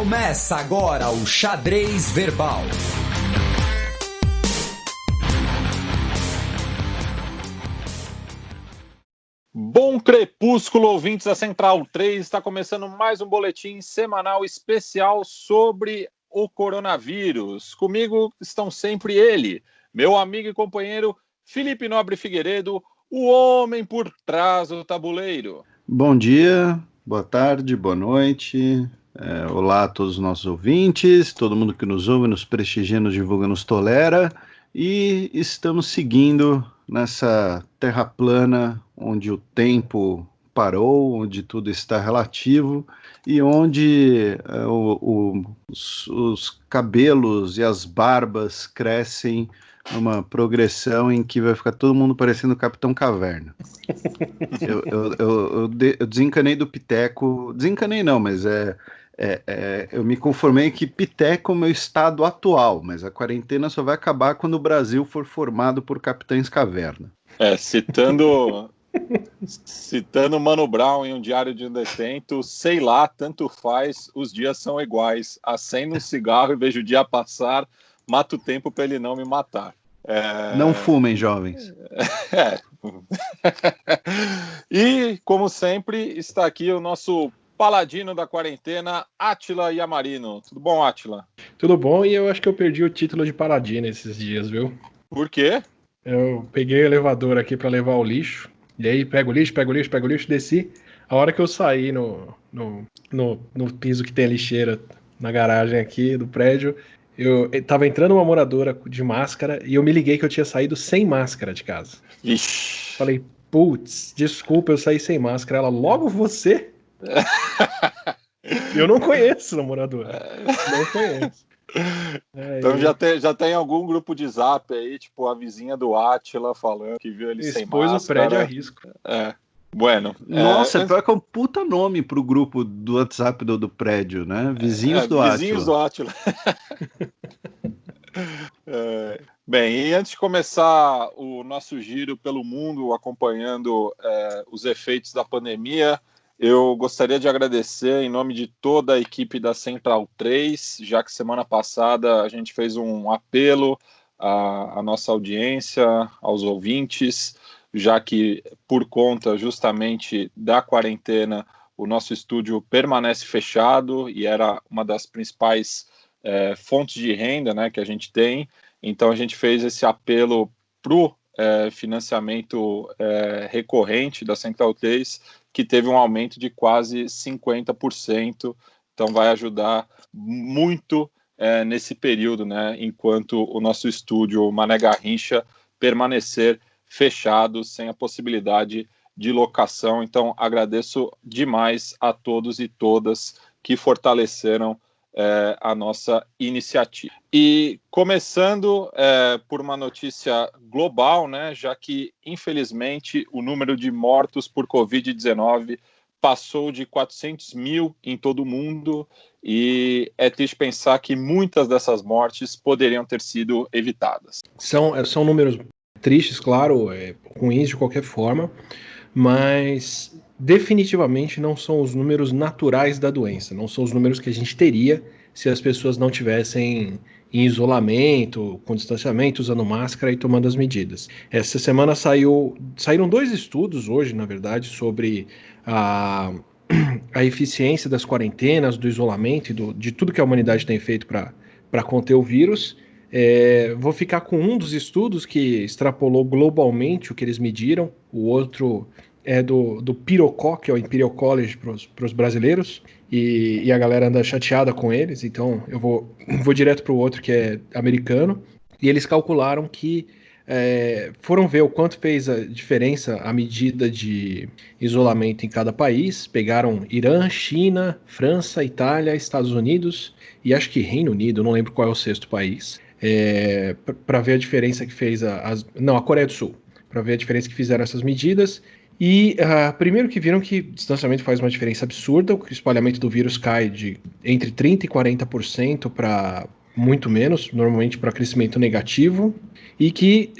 Começa agora o Xadrez Verbal. Bom crepúsculo, ouvintes da Central 3. Está começando mais um boletim semanal especial sobre o coronavírus. Comigo estão sempre ele, meu amigo e companheiro Felipe Nobre Figueiredo, o homem por trás do tabuleiro. Bom dia, boa tarde, boa noite. Olá a todos os nossos ouvintes, todo mundo que nos ouve, nos prestigia, nos divulga, nos tolera. E estamos seguindo nessa terra plana, onde o tempo parou, onde tudo está relativo e onde os cabelos e as barbas crescem numa progressão em que vai ficar todo mundo parecendo o Capitão Caverna. Eu desencanei do Piteco, desencanei não, mas eu me conformei que Piteco é o meu estado atual, mas a quarentena só vai acabar quando o Brasil for formado por Capitães Caverna. Citando Mano Brown em Um Diário de um Detento, sei lá, tanto faz, os dias são iguais. Acendo um cigarro e vejo o dia passar, mato o tempo para ele não me matar. Não fumem, jovens. E, como sempre, está aqui o nosso paladino da quarentena, Átila Yamarino. Tudo bom, Átila? Tudo bom, e eu acho que eu perdi o título de paladino esses dias, viu? Por quê? Eu peguei o elevador aqui para levar o lixo, e aí pego o lixo, desci. A hora que eu saí no piso que tem a lixeira na garagem aqui do prédio, eu tava entrando uma moradora de máscara e eu me liguei que eu tinha saído sem máscara de casa. Ixi. Falei, putz, desculpa, eu saí sem máscara. Ela, logo você? Eu não conheço a moradora. Não conheço. Então já tem algum grupo de zap aí, tipo a vizinha do Átila falando que viu ele sem máscara. Expôs o prédio a risco. Bueno. Nossa, pior que é um puta nome pro grupo do WhatsApp do prédio, né? Vizinhos do Átila. Vizinhos do Átila. Bem, e antes de começar o nosso giro pelo mundo, acompanhando os efeitos da pandemia, eu gostaria de agradecer em nome de toda a equipe da Central 3, já que semana passada a gente fez um apelo à nossa audiência, aos ouvintes, já que por conta justamente da quarentena o nosso estúdio permanece fechado e era uma das principais fontes de renda, né, que a gente tem. Então a gente fez esse apelo para o financiamento recorrente da Central 3, que teve um aumento de quase 50%, então vai ajudar muito nesse período, né, enquanto o nosso estúdio Mané Garrincha permanecer fechado, sem a possibilidade de locação. Então agradeço demais a todos e todas que fortaleceram a nossa iniciativa. E começando por uma notícia global, né, já que, infelizmente, o número de mortos por Covid-19 passou de 400 mil em todo o mundo, e é triste pensar que muitas dessas mortes poderiam ter sido evitadas. São números tristes, claro, ruins de qualquer forma, mas definitivamente não são os números naturais da doença, não são os números que a gente teria se as pessoas não tivessem em isolamento, com distanciamento, usando máscara e tomando as medidas. Essa semana saíram 2 estudos hoje, na verdade, sobre a eficiência das quarentenas, do isolamento e de tudo que a humanidade tem feito para conter o vírus. Vou ficar com um dos estudos que extrapolou globalmente o que eles mediram, o outro é do Pirocó, que é o Imperial College para os brasileiros, e a galera anda chateada com eles, então eu vou direto para o outro, que é americano, e eles calcularam que foram ver o quanto fez a diferença a medida de isolamento em cada país, pegaram Irã, China, França, Itália, Estados Unidos e acho que Reino Unido, não lembro qual é o 6º país, para ver a diferença que fez a Coreia do Sul, para ver a diferença que fizeram essas medidas. E primeiro que viram que distanciamento faz uma diferença absurda, o espalhamento do vírus cai de entre 30% e 40% para muito menos, normalmente para crescimento negativo, e que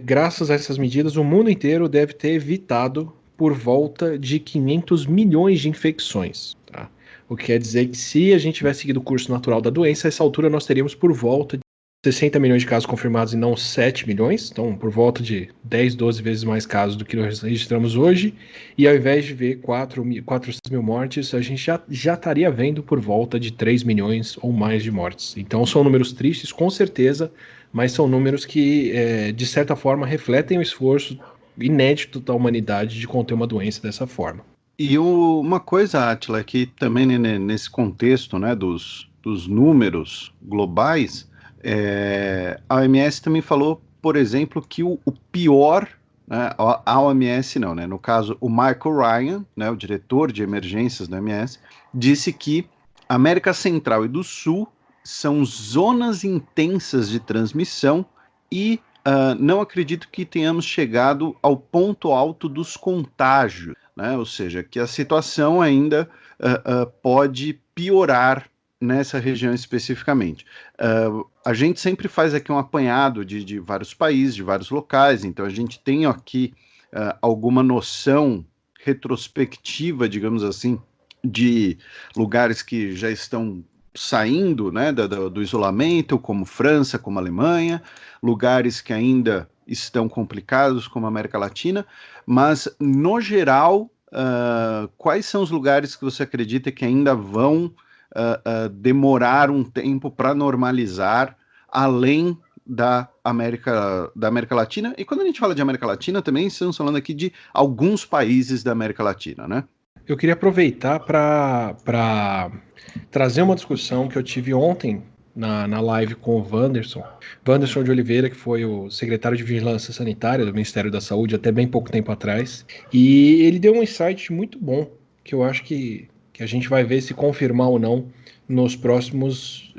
graças a essas medidas o mundo inteiro deve ter evitado por volta de 500 milhões de infecções. Tá? O que quer dizer que se a gente tivesse seguido o curso natural da doença, a essa altura nós teríamos por volta de 60 milhões de casos confirmados e não 7 milhões, então por volta de 10, 12 vezes mais casos do que nós registramos hoje, e ao invés de ver 400 mil mortes, a gente já estaria vendo por volta de 3 milhões ou mais de mortes. Então são números tristes, com certeza, mas são números que, de certa forma, refletem o esforço inédito da humanidade de conter uma doença dessa forma. E uma coisa, Átila, que também nesse contexto, né, dos números globais, a OMS também falou, por exemplo, que o pior, né, a OMS não, né, no caso o Michael Ryan, né, o diretor de emergências da OMS, disse que a América Central e do Sul são zonas intensas de transmissão e não acredito que tenhamos chegado ao ponto alto dos contágios, né, ou seja, que a situação ainda pode piorar nessa região especificamente. A gente sempre faz aqui um apanhado de vários países, de vários locais, então a gente tem aqui alguma noção retrospectiva, digamos assim, de lugares que já estão saindo, né, do isolamento, como França, como Alemanha, lugares que ainda estão complicados, como a América Latina, mas, no geral, quais são os lugares que você acredita que ainda vão demorar um tempo para normalizar, além da América Latina? E quando a gente fala de América Latina, também estamos falando aqui de alguns países da América Latina, né? Eu queria aproveitar para trazer uma discussão que eu tive ontem na live com o Wanderson de Oliveira, que foi o secretário de Vigilância Sanitária do Ministério da Saúde até bem pouco tempo atrás, e ele deu um insight muito bom, que eu acho que a gente vai ver se confirmar ou não nos próximos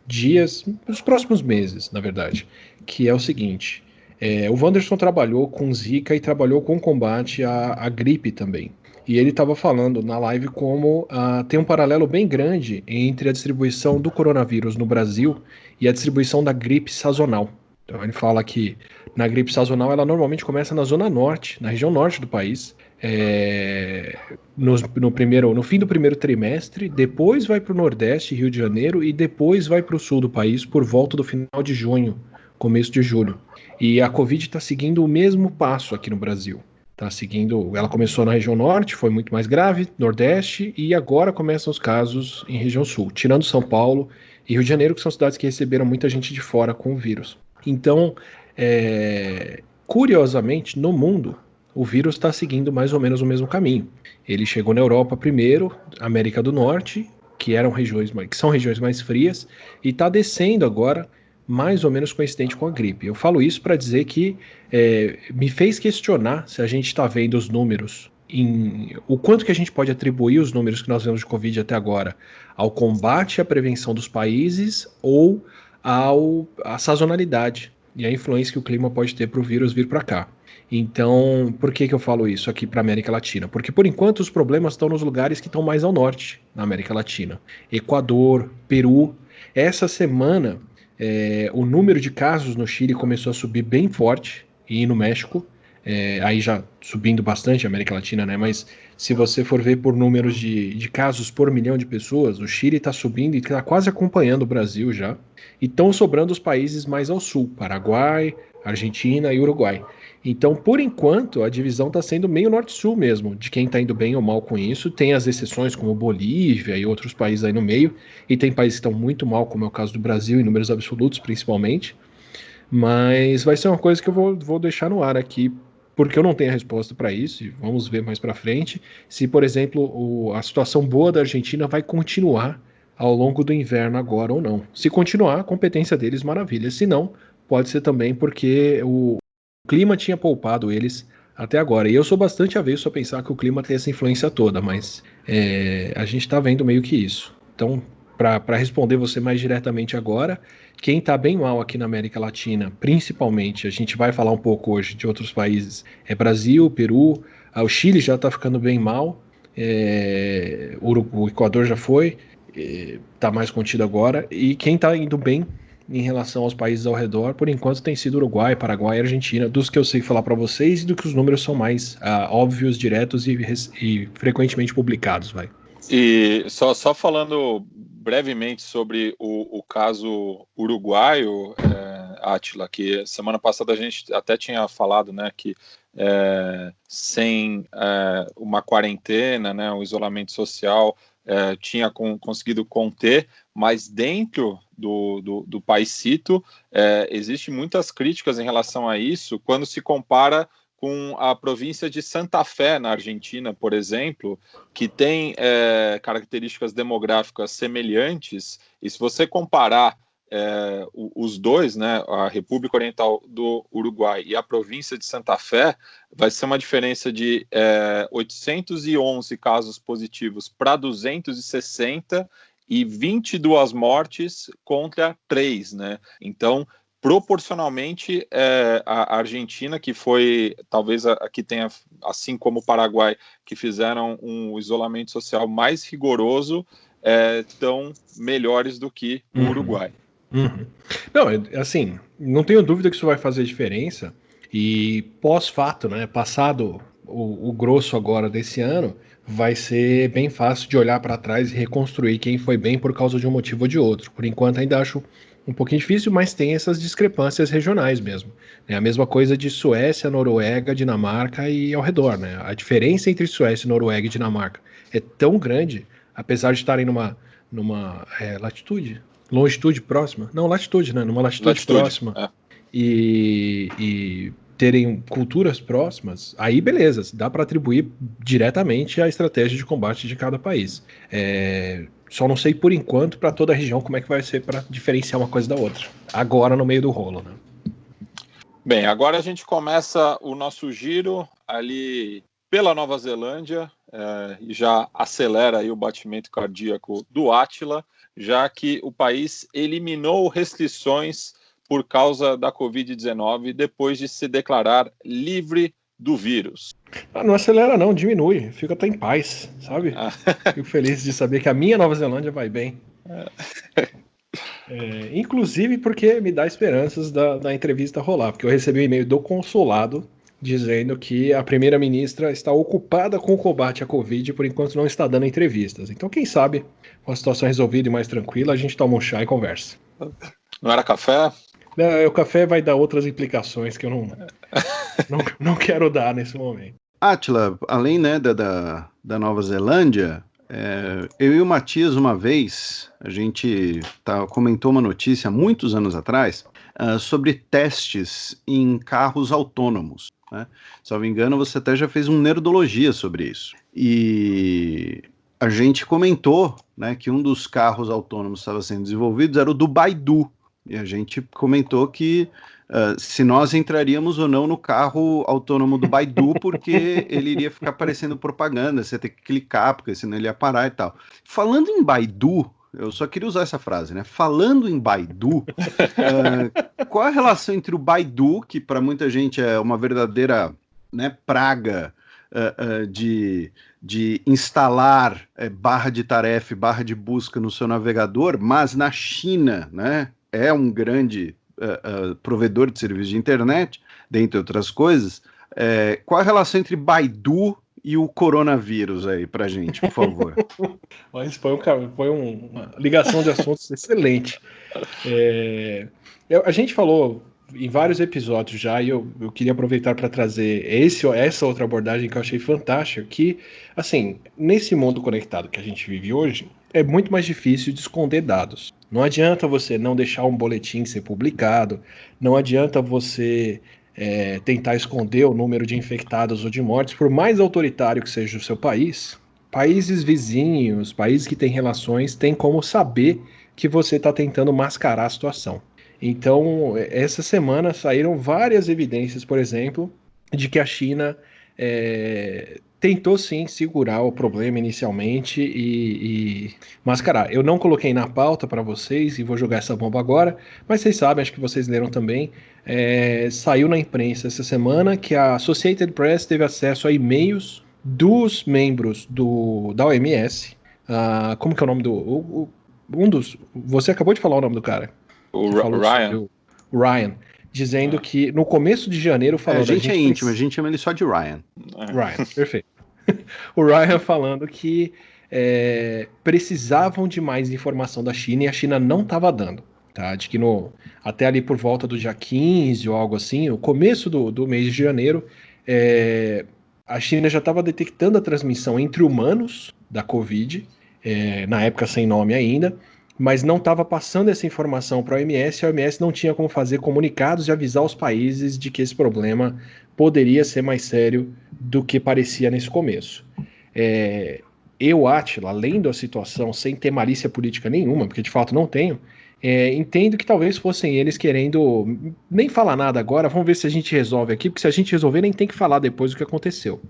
dias, nos próximos meses, na verdade, que é o seguinte: o Wanderson trabalhou com Zika e trabalhou com combate à gripe também. E ele estava falando na live como tem um paralelo bem grande entre a distribuição do coronavírus no Brasil e a distribuição da gripe sazonal. Então ele fala que na gripe sazonal ela normalmente começa na zona norte, na região norte do país, no fim do primeiro trimestre, depois vai para o Nordeste, Rio de Janeiro, e depois vai para o sul do país por volta do final de junho, começo de julho. E a Covid está seguindo o mesmo passo aqui no Brasil. Ela começou na região norte, foi muito mais grave, nordeste, e agora começam os casos em região sul, tirando São Paulo e Rio de Janeiro, que são cidades que receberam muita gente de fora com o vírus. Então, curiosamente, no mundo, o vírus está seguindo mais ou menos o mesmo caminho. Ele chegou na Europa primeiro, América do Norte, que são regiões mais frias, e está descendo agora, mais ou menos coincidente com a gripe. Eu falo isso para dizer que me fez questionar se a gente está vendo os números, o quanto que a gente pode atribuir os números que nós vemos de Covid até agora ao combate e à prevenção dos países ou à sazonalidade e a influência que o clima pode ter para o vírus vir para cá. Então, por que eu falo isso aqui para a América Latina? Porque, por enquanto, os problemas estão nos lugares que estão mais ao norte, na América Latina. Equador, Peru. Essa semana, o número de casos no Chile começou a subir bem forte, e no México, aí já subindo bastante a América Latina, né? Mas se você for ver por números de casos por milhão de pessoas, o Chile está subindo e está quase acompanhando o Brasil já. E estão sobrando os países mais ao sul, Paraguai, Argentina e Uruguai. Então, por enquanto, a divisão está sendo meio norte-sul mesmo, de quem está indo bem ou mal com isso. Tem as exceções como Bolívia e outros países aí no meio, e tem países que estão muito mal, como é o caso do Brasil, em números absolutos principalmente. Mas vai ser uma coisa que eu vou deixar no ar aqui, porque eu não tenho a resposta para isso, e vamos ver mais para frente se, por exemplo, a situação boa da Argentina vai continuar ao longo do inverno agora ou não. Se continuar, a competência deles, maravilha. Se não, pode ser também porque o clima tinha poupado eles até agora. E eu sou bastante avesso a pensar que o clima tem essa influência toda, mas a gente está vendo meio que isso. Então, para responder você mais diretamente agora, quem está bem mal aqui na América Latina, principalmente, a gente vai falar um pouco hoje de outros países, Brasil, Peru, o Chile já está ficando bem mal, o Equador já foi, está mais contido agora, e quem está indo bem em relação aos países ao redor, por enquanto tem sido Uruguai, Paraguai e Argentina, dos que eu sei falar para vocês e do que os números são mais óbvios, diretos e frequentemente publicados, vai. E só falando brevemente sobre o caso uruguaio, Átila, que semana passada a gente até tinha falado, né, que sem uma quarentena, né, um isolamento social, tinha conseguido conter, mas dentro do paísito existem muitas críticas em relação a isso, quando se compara com a província de Santa Fé, na Argentina, por exemplo, que tem características demográficas semelhantes, e se você comparar os dois, né, a República Oriental do Uruguai e a província de Santa Fé, vai ser uma diferença de 811 casos positivos para 260 e 22 mortes contra 3, né? Então, proporcionalmente, a Argentina, que foi talvez a que tenha, assim como o Paraguai, que fizeram um isolamento social mais rigoroso, estão melhores do que o Uruguai. Uhum. Não, assim, não tenho dúvida que isso vai fazer diferença. E pós-fato, né, passado o grosso agora desse ano, vai ser bem fácil de olhar para trás e reconstruir quem foi bem por causa de um motivo ou de outro. Por enquanto ainda acho um pouquinho difícil, mas tem essas discrepâncias regionais mesmo. É a mesma coisa de Suécia, Noruega, Dinamarca e ao redor, né? A diferença entre Suécia, Noruega e Dinamarca é tão grande, apesar de estarem numa longitude próxima? Não, latitude, né? Numa latitude próxima. E terem culturas próximas, aí beleza, dá para atribuir diretamente a estratégia de combate de cada país. Só não sei por enquanto para toda a região como é que vai ser para diferenciar uma coisa da outra. Agora no meio do rolo, né? Bem, agora a gente começa o nosso giro ali pela Nova Zelândia e já acelera aí o batimento cardíaco do Átila, já que o país eliminou restrições por causa da Covid-19 depois de se declarar livre do vírus. Não acelera não, diminui, fica até em paz, sabe? Fico feliz de saber que a minha Nova Zelândia vai bem. Inclusive porque me dá esperanças da entrevista rolar, porque eu recebi um e-mail do consulado dizendo que a primeira-ministra está ocupada com o combate à Covid e por enquanto não está dando entrevistas. Então quem sabe, com a situação resolvida e mais tranquila, a gente toma um chá e conversa. Não era café? O café vai dar outras implicações que eu não quero dar nesse momento. Átila, além, né, da Nova Zelândia, eu e o Matias, uma vez, a gente comentou uma notícia há muitos anos atrás sobre testes em carros autônomos, né? Se eu não me engano, você até já fez um Nerdologia sobre isso. E a gente comentou, né, que um dos carros autônomos que estava sendo desenvolvido era o do Baidu. E a gente comentou que se nós entraríamos ou não no carro autônomo do Baidu, porque ele iria ficar aparecendo propaganda, você ia ter que clicar, porque senão ele ia parar e tal. Falando em Baidu, eu só queria usar essa frase, né? Falando em Baidu, qual a relação entre o Baidu, que para muita gente é uma verdadeira, né, praga de instalar barra de tarefa, barra de busca no seu navegador, mas na China, né, é um grande provedor de serviço de internet, dentre outras coisas. Qual a relação entre Baidu e o coronavírus aí pra gente, por favor? Mas foi uma ligação de assuntos excelente. A gente falou em vários episódios já, e eu queria aproveitar para trazer essa outra abordagem que eu achei fantástica, que, assim, nesse mundo conectado que a gente vive hoje, é muito mais difícil de esconder dados. Não adianta você não deixar um boletim ser publicado, não adianta você tentar esconder o número de infectados ou de mortes, por mais autoritário que seja o seu país. Países vizinhos, países que têm relações, têm como saber que você está tentando mascarar a situação. Então, essa semana saíram várias evidências, por exemplo, de que a China tentou sim segurar o problema inicialmente e mascarar. Eu não coloquei na pauta para vocês e vou jogar essa bomba agora, mas vocês sabem, acho que vocês leram também, saiu na imprensa essa semana que a Associated Press teve acesso a e-mails dos membros da OMS. Como que é o nome você acabou de falar o nome do cara. O Ryan. O Ryan, dizendo que no começo de janeiro falando... A gente é íntimo, a gente chama ele só de Ryan. Ryan, perfeito. O Ryan falando que precisavam de mais informação da China e a China não estava dando. Tá? De que até ali por volta do dia 15 ou algo assim, o começo do mês de janeiro, a China já estava detectando a transmissão entre humanos da Covid, na época sem nome ainda, mas não estava passando essa informação para a OMS, e a OMS não tinha como fazer comunicados e avisar os países de que esse problema poderia ser mais sério do que parecia nesse começo. Eu, Átila, lendo a situação sem ter malícia política nenhuma, porque de fato não tenho, entendo que talvez fossem eles querendo nem falar nada agora, vamos ver se a gente resolve aqui, porque se a gente resolver nem tem que falar depois do que aconteceu.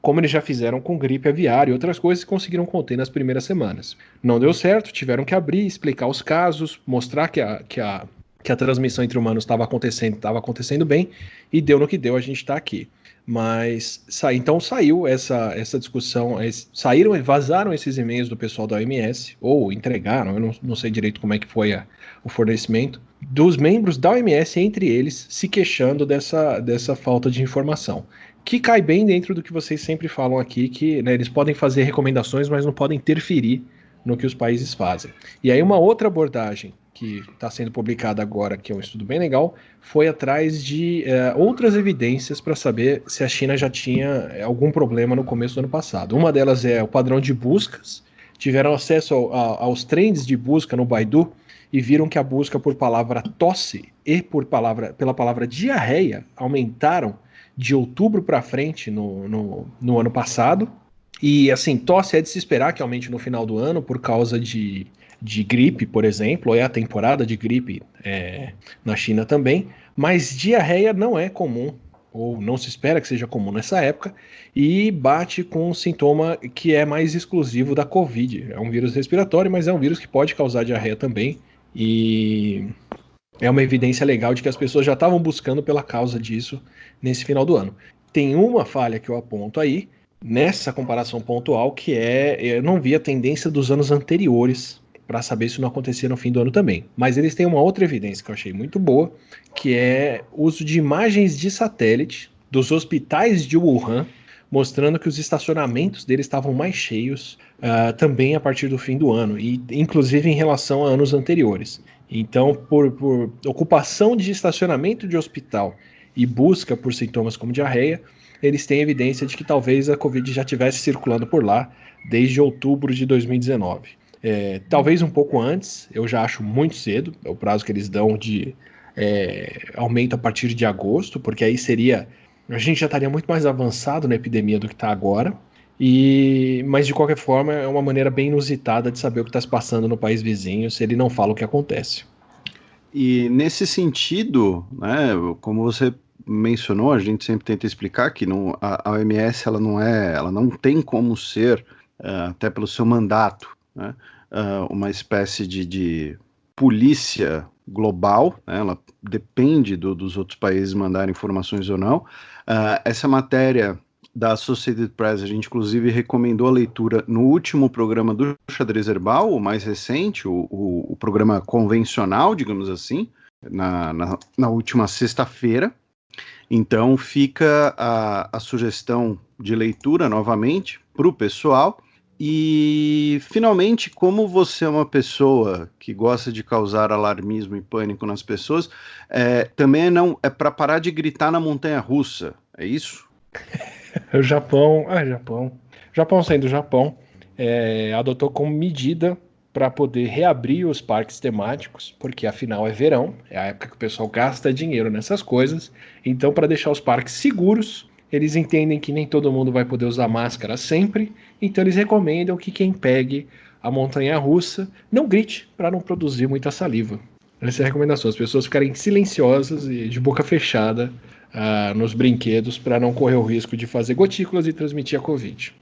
Como eles já fizeram com gripe aviária e outras coisas, conseguiram conter nas primeiras semanas. Não deu certo, tiveram que abrir, explicar os casos, mostrar que a transmissão entre humanos estava acontecendo bem, e deu no que deu, a gente está aqui. Mas então saiu essa discussão, vazaram esses e-mails do pessoal da OMS, ou entregaram, eu não sei direito como é que foi o fornecimento, dos membros da OMS, entre eles, se queixando dessa falta de informação. Que cai bem dentro do que vocês sempre falam aqui, que eles podem fazer recomendações, mas não podem interferir no que os países fazem. E aí uma outra abordagem que está sendo publicada agora, que é um estudo bem legal, foi atrás de outras evidências para saber se a China já tinha algum problema no começo do ano passado. Uma delas é o padrão de buscas, tiveram acesso aos trends de busca no Baidu e viram que a busca por palavra tosse e pela palavra diarreia aumentaram de outubro para frente no ano passado. E assim, tosse é de se esperar que aumente no final do ano por causa de gripe, por exemplo, ou a temporada de gripe na China também, mas diarreia não é comum, ou não se espera que seja comum nessa época, e bate com um sintoma que é mais exclusivo da Covid. É um vírus respiratório, mas é um vírus que pode causar diarreia também, e é uma evidência legal de que as pessoas já estavam buscando pela causa disso nesse final do ano. Tem uma falha que eu aponto aí, nessa comparação pontual, que eu não vi a tendência dos anos anteriores para saber se não acontecia no fim do ano também. Mas eles têm uma outra evidência que eu achei muito boa, que é o uso de imagens de satélite dos hospitais de Wuhan, mostrando que os estacionamentos deles estavam mais cheios também a partir do fim do ano, e inclusive em relação a anos anteriores. Então, por ocupação de estacionamento de hospital e busca por sintomas como diarreia, eles têm evidência de que talvez a Covid já estivesse circulando por lá desde outubro de 2019. Talvez um pouco antes, eu já acho muito cedo, é o prazo que eles dão de aumento a partir de agosto, porque aí a gente já estaria muito mais avançado na epidemia do que está agora, mas de qualquer forma é uma maneira bem inusitada de saber o que está se passando no país vizinho, se ele não fala o que acontece. E nesse sentido, né, como você mencionou, a gente sempre tenta explicar que a OMS ela não tem como ser, até pelo seu mandato, né, uma espécie de polícia global, né, ela depende dos outros países mandarem informações ou não. Essa matéria da Associated Press, a gente inclusive recomendou a leitura no último programa do Xadrez Herbal, o mais recente, o programa convencional, digamos assim, na última sexta-feira. Então fica a sugestão de leitura novamente para o pessoal. E finalmente, como você é uma pessoa que gosta de causar alarmismo e pânico nas pessoas, também é para parar de gritar na montanha-russa, é isso? O Japão sendo o Japão, adotou como medida para poder reabrir os parques temáticos, porque afinal é verão, é a época que o pessoal gasta dinheiro nessas coisas. Então, para deixar os parques seguros, eles entendem que nem todo mundo vai poder usar máscara sempre, então eles recomendam que quem pegue a montanha-russa não grite para não produzir muita saliva. Essa é a recomendação, as pessoas ficarem silenciosas e de boca fechada nos brinquedos para não correr o risco de fazer gotículas e transmitir a Covid.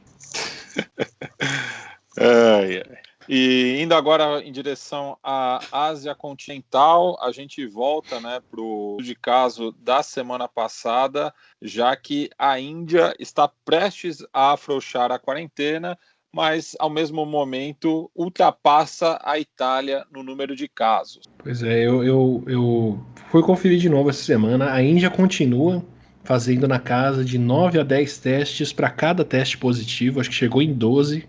E indo agora em direção à Ásia continental, a gente volta, né, para o de caso da semana passada, já que a Índia está prestes a afrouxar a quarentena, mas ao mesmo momento ultrapassa a Itália no número de casos. Pois é, eu fui conferir de novo essa semana. A Índia continua fazendo na casa de 9 a 10 testes para cada teste positivo, acho que chegou em 12.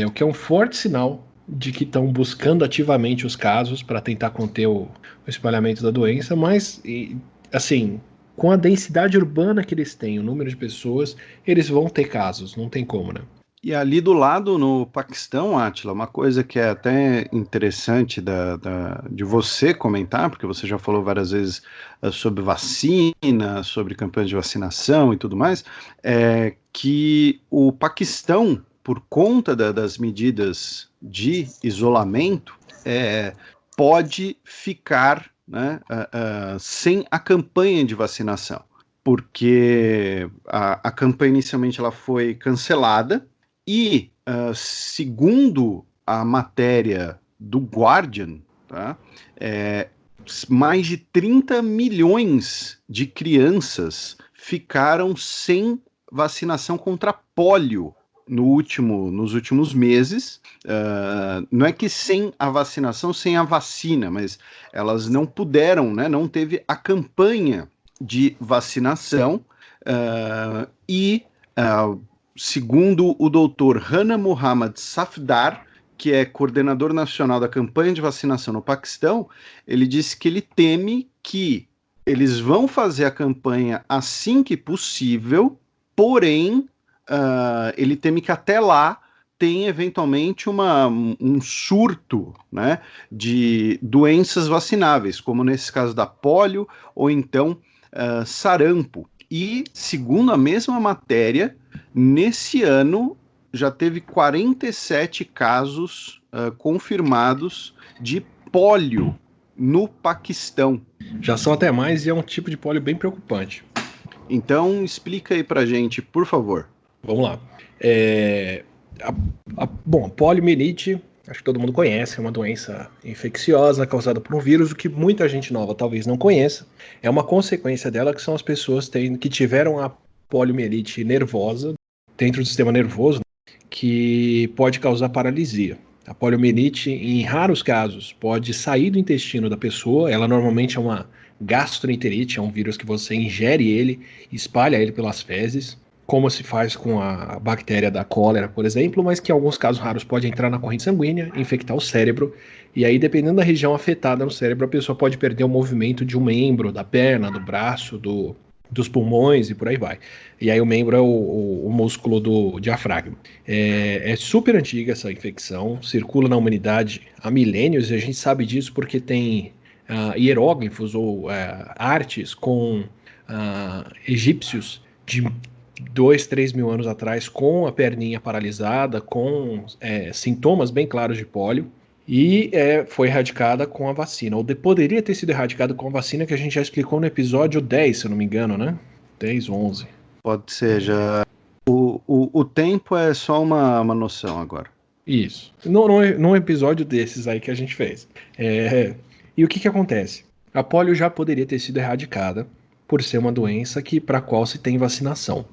o que é um forte sinal de que estão buscando ativamente os casos para tentar conter o espalhamento da doença, mas, assim, com a densidade urbana que eles têm, o número de pessoas, eles vão ter casos, não tem como, né? E ali do lado, no Paquistão, Átila, uma coisa que é até interessante de você comentar, porque você já falou várias vezes sobre vacina, sobre campanha de vacinação e tudo mais, é que o Paquistão, por conta das medidas de isolamento, pode ficar, né, sem a campanha de vacinação, porque a campanha inicialmente ela foi cancelada. E, segundo a matéria do Guardian, tá, mais de 30 milhões de crianças ficaram sem vacinação contra pólio nos últimos meses. Não é que sem a vacinação, sem a vacina, mas elas não puderam, né, não teve a campanha de vacinação segundo o doutor Hana Muhammad Safdar, que é coordenador nacional da campanha de vacinação no Paquistão, ele disse que ele teme que eles vão fazer a campanha assim que possível, porém, ele teme que até lá tenha eventualmente um surto, né, de doenças vacináveis, como nesse caso da pólio ou então sarampo. E, segundo a mesma matéria, nesse ano já teve 47 casos confirmados de pólio no Paquistão. Já são até mais e é um tipo de pólio bem preocupante. Então, explica aí pra gente, por favor. Vamos lá. Bom, a poliomielite, acho que todo mundo conhece, é uma doença infecciosa causada por um vírus, o que muita gente nova talvez não conheça. É uma consequência dela que são as pessoas que tiveram a poliomielite nervosa dentro do sistema nervoso, que pode causar paralisia. A poliomielite, em raros casos, pode sair do intestino da pessoa. Ela normalmente é uma gastroenterite, é um vírus que você ingere ele, espalha ele pelas fezes, como se faz com a bactéria da cólera, por exemplo, mas que em alguns casos raros pode entrar na corrente sanguínea, infectar o cérebro, e aí, dependendo da região afetada no cérebro, a pessoa pode perder o movimento de um membro, da perna, do braço, dos pulmões e por aí vai. E aí o membro é o músculo do diafragma. É super antiga essa infecção, circula na humanidade há milênios, e a gente sabe disso porque tem hieróglifos ou artes com egípcios de 2-3 mil anos atrás, com a perninha paralisada, com sintomas bem claros de pólio, e foi erradicada com a vacina, ou poderia ter sido erradicada com a vacina, que a gente já explicou no episódio 10, se eu não me engano, né? 10 ou 11. Pode ser, já. O tempo é só uma noção agora. Isso. Num episódio desses aí que a gente fez. E o que acontece? A polio já poderia ter sido erradicada por ser uma doença para a qual se tem vacinação.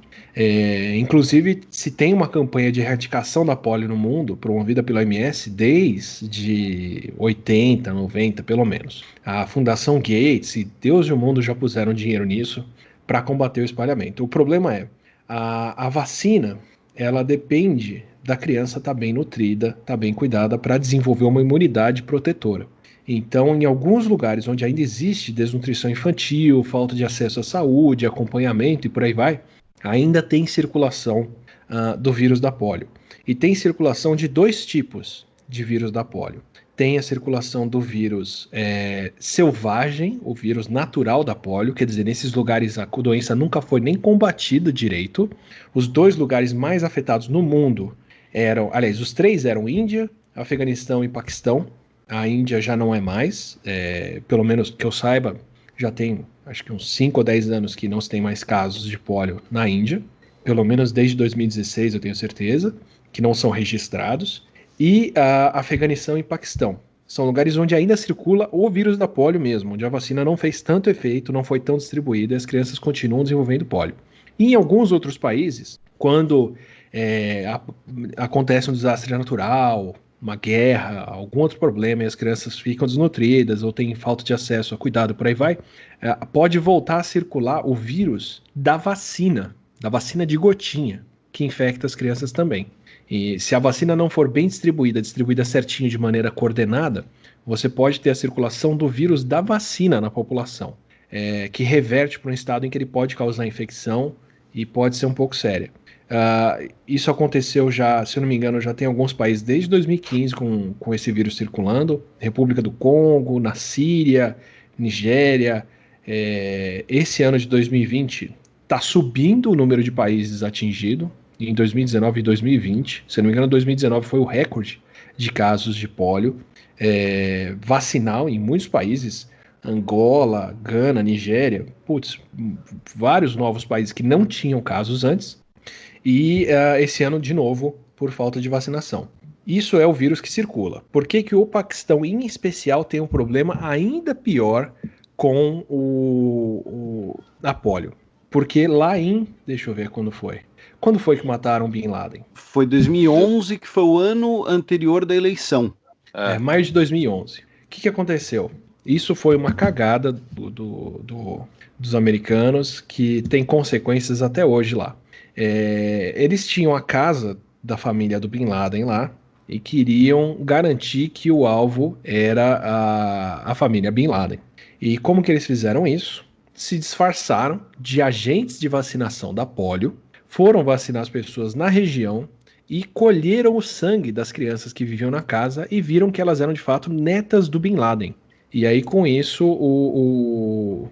Inclusive, se tem uma campanha de erradicação da polio no mundo, promovida pela OMS desde 80, 90, pelo menos. A Fundação Gates e Deus e o mundo já puseram dinheiro nisso para combater o espalhamento. O problema é, a vacina, ela depende da criança estar bem nutrida, estar bem cuidada para desenvolver uma imunidade protetora. Então, em alguns lugares onde ainda existe desnutrição infantil, falta de acesso à saúde, acompanhamento e por aí vai, ainda tem circulação do vírus da polio. E tem circulação de 2 tipos de vírus da polio. Tem a circulação do vírus selvagem, o vírus natural da polio, quer dizer, nesses lugares a doença nunca foi nem combatida direito. Os 2 lugares mais afetados no mundo os 3 eram Índia, Afeganistão e Paquistão. A Índia já não é mais, pelo menos que eu saiba, já tem acho que uns 5 ou 10 anos que não se tem mais casos de pólio na Índia, pelo menos desde 2016 eu tenho certeza, que não são registrados, e a Afeganistão e Paquistão. São lugares onde ainda circula o vírus da polio mesmo, onde a vacina não fez tanto efeito, não foi tão distribuída e as crianças continuam desenvolvendo polio. E em alguns outros países, quando acontece um desastre natural, uma guerra, algum outro problema e as crianças ficam desnutridas ou têm falta de acesso a cuidado, por aí vai, pode voltar a circular o vírus da vacina de gotinha, que infecta as crianças também. E se a vacina não for bem distribuída certinho de maneira coordenada, você pode ter a circulação do vírus da vacina na população, que reverte para um estado em que ele pode causar infecção e pode ser um pouco séria. Isso aconteceu já, se eu não me engano, já tem alguns países desde 2015 com esse vírus circulando. República do Congo, na Síria, Nigéria. Esse ano de 2020 está subindo o número de países atingidos em 2019 e 2020. Se eu não me engano, 2019 foi o recorde de casos de pólio vacinal em muitos países. Angola, Gana, Nigéria, vários novos países que não tinham casos antes. E esse ano, de novo, por falta de vacinação. Isso é o vírus que circula. Por que o Paquistão, em especial, tem um problema ainda pior com a pólio? Porque lá deixa eu ver quando foi. Quando foi que mataram Bin Laden? Foi 2011, que foi o ano anterior da eleição. Maio de 2011. O que aconteceu? Isso foi uma cagada dos americanos que tem consequências até hoje lá. Eles tinham a casa da família do Bin Laden lá e queriam garantir que o alvo era a família Bin Laden. E como que eles fizeram isso? Se disfarçaram de agentes de vacinação da pólio, foram vacinar as pessoas na região e colheram o sangue das crianças que viviam na casa e viram que elas eram de fato netas do Bin Laden. E aí com isso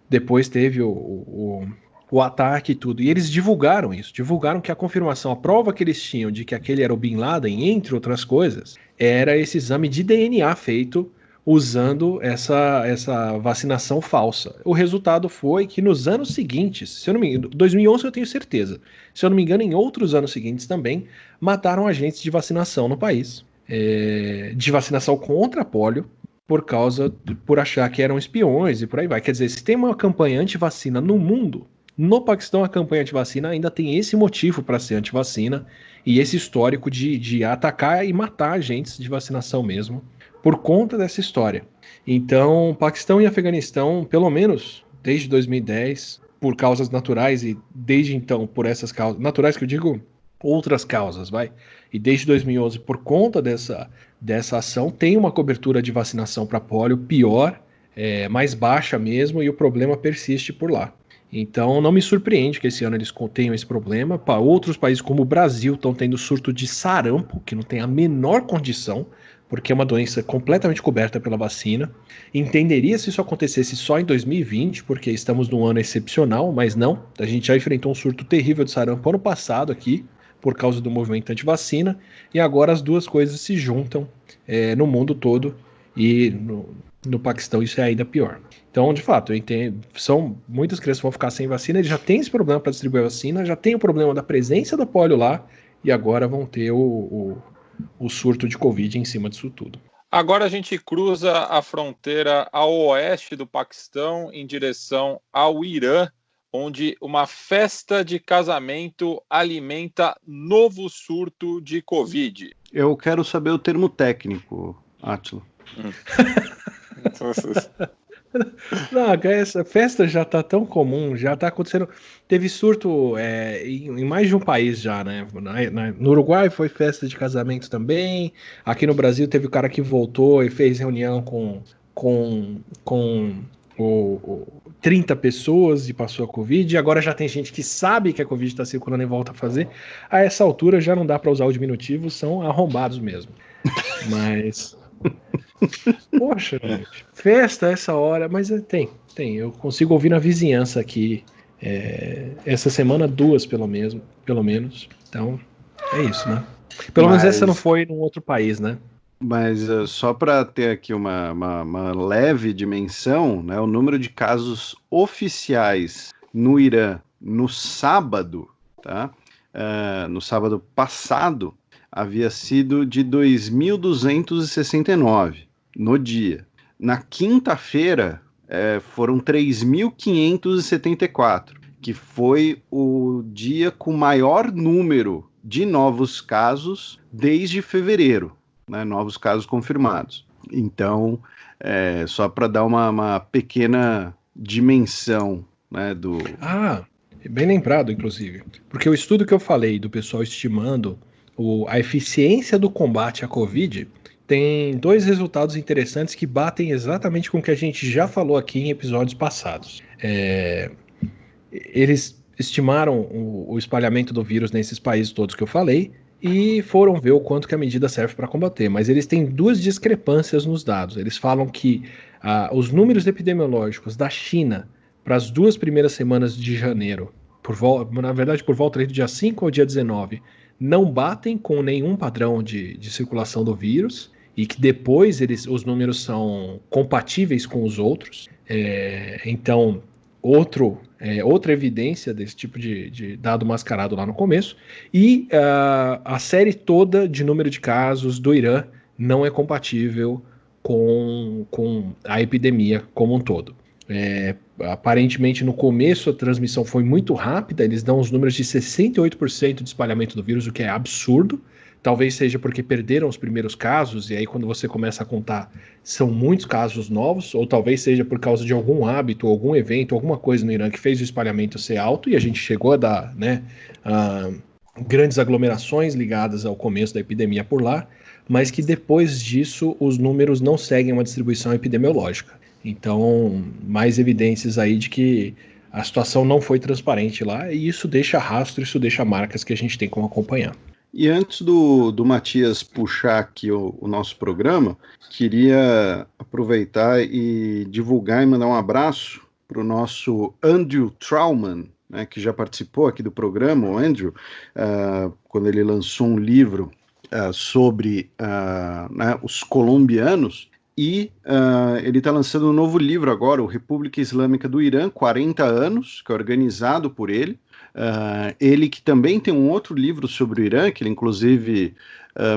depois teve o ataque e tudo. E eles divulgaram isso, divulgaram que a confirmação, a prova que eles tinham de que aquele era o Bin Laden, entre outras coisas, era esse exame de DNA feito usando essa vacinação falsa. O resultado foi que nos anos seguintes, se eu não me engano, 2011 eu tenho certeza, se eu não me engano, em outros anos seguintes também, mataram agentes de vacinação no país, de vacinação contra a pólio, por achar que eram espiões e por aí vai. Quer dizer, se tem uma campanha anti-vacina no mundo, no Paquistão a campanha anti-vacina ainda tem esse motivo para ser anti-vacina e esse histórico de atacar e matar agentes de vacinação mesmo, por conta dessa história. Então, Paquistão e Afeganistão, pelo menos desde 2010, por causas naturais e desde então por essas causas, naturais que eu digo, outras causas, e desde 2011 por conta dessa ação, tem uma cobertura de vacinação para pólio pior, mais baixa mesmo, e o problema persiste por lá. Então não me surpreende que esse ano eles tenham esse problema. Para outros países como o Brasil estão tendo surto de sarampo, que não tem a menor condição, porque é uma doença completamente coberta pela vacina. Entenderia se isso acontecesse só em 2020, porque estamos num ano excepcional, mas não. A gente já enfrentou um surto terrível de sarampo ano passado aqui, por causa do movimento anti-vacina, e agora as duas coisas se juntam no mundo todo, e no Paquistão isso é ainda pior. Então, de fato, muitas crianças vão ficar sem vacina, eles já têm esse problema para distribuir a vacina, já tem o problema da presença da pólio lá, e agora vão ter o surto de Covid em cima disso tudo. Agora a gente cruza a fronteira ao oeste do Paquistão em direção ao Irã, onde uma festa de casamento alimenta novo surto de Covid. Eu quero saber o termo técnico, Átila. Não, essa festa já tá tão comum, já tá acontecendo. Teve surto em mais de um país já, né? No Uruguai foi festa de casamento também. Aqui no Brasil teve o cara que voltou e fez reunião com 30 pessoas e passou a Covid. E agora já tem gente que sabe que a Covid está circulando e volta a fazer. A essa altura já não dá para usar o diminutivo, são arrombados mesmo. Mas... Poxa, gente, festa essa hora, mas tem, eu consigo ouvir na vizinhança aqui, essa semana 2 pelo menos, então é isso, né? Pelo menos essa não foi num outro país, né? Mas só para ter aqui uma leve dimensão, né, o número de casos oficiais no Irã no sábado, tá? No sábado passado, havia sido de 2.269 no dia. Na quinta-feira, foram 3.574, que foi o dia com maior número de novos casos desde fevereiro, né, novos casos confirmados. Então, só para dar uma pequena dimensão, né, bem lembrado, inclusive, porque o estudo que eu falei do pessoal estimando a eficiência do combate à Covid tem 2 resultados interessantes que batem exatamente com o que a gente já falou aqui em episódios passados. Eles estimaram o espalhamento do vírus nesses países todos que eu falei e foram ver o quanto que a medida serve para combater, mas eles têm 2 discrepâncias nos dados. Eles falam que os números epidemiológicos da China para as 2 primeiras semanas de janeiro, na verdade por volta do dia 5 ao dia 19, não batem com nenhum padrão de circulação do vírus e que depois os números são compatíveis com os outros. Então, outra evidência desse tipo de dado mascarado lá no começo. E a série toda de número de casos do Irã não é compatível com a epidemia como um todo. Aparentemente, no começo, a transmissão foi muito rápida. Eles dão os números de 68% de espalhamento do vírus, o que é absurdo. Talvez seja porque perderam os primeiros casos, e aí quando você começa a contar, são muitos casos novos, ou talvez seja por causa de algum hábito, algum evento, alguma coisa no Irã que fez o espalhamento ser alto, e a gente chegou a dar grandes aglomerações ligadas ao começo da epidemia por lá, mas que depois disso os números não seguem uma distribuição epidemiológica. Então, mais evidências aí de que a situação não foi transparente lá, e isso deixa rastro, isso deixa marcas que a gente tem como acompanhar. E antes do Matias puxar aqui o nosso programa, queria aproveitar e divulgar e mandar um abraço para o nosso Andrew Trauman, né, que já participou aqui do programa, o Andrew, quando ele lançou um livro sobre os colombianos, e ele está lançando um novo livro agora, o República Islâmica do Irã, 40 anos, que é organizado por ele. Ele que também tem um outro livro sobre o Irã, que ele inclusive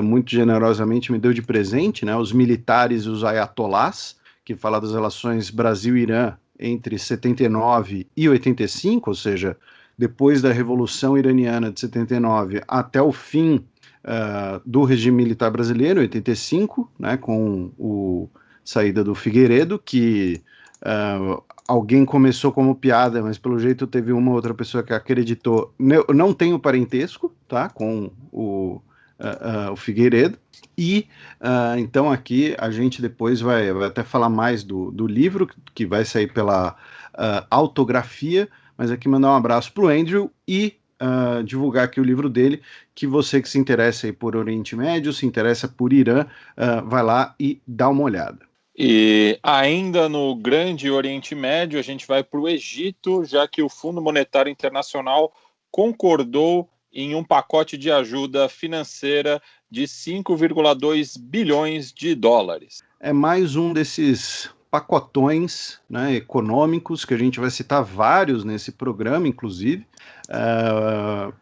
muito generosamente me deu de presente, né, Os Militares e os Ayatollahs, que fala das relações Brasil-Irã entre 79 e 85, ou seja, depois da Revolução Iraniana de 79 até o fim do regime militar brasileiro, 85, né, com a saída do Figueiredo, que alguém começou como piada, mas pelo jeito teve uma outra pessoa que acreditou. Eu não tenho parentesco, tá, com o Figueiredo. E então aqui a gente depois vai até falar mais do livro, que vai sair pela Autografia, mas aqui mandar um abraço para o Andrew e divulgar aqui o livro dele, que você que se interessa aí por Oriente Médio, se interessa por Irã, vai lá e dá uma olhada. E ainda no Grande Oriente Médio, a gente vai para o Egito, já que o Fundo Monetário Internacional concordou em um pacote de ajuda financeira de 5,2 bilhões de dólares. É mais um desses pacotões, né, econômicos, que a gente vai citar vários nesse programa, inclusive,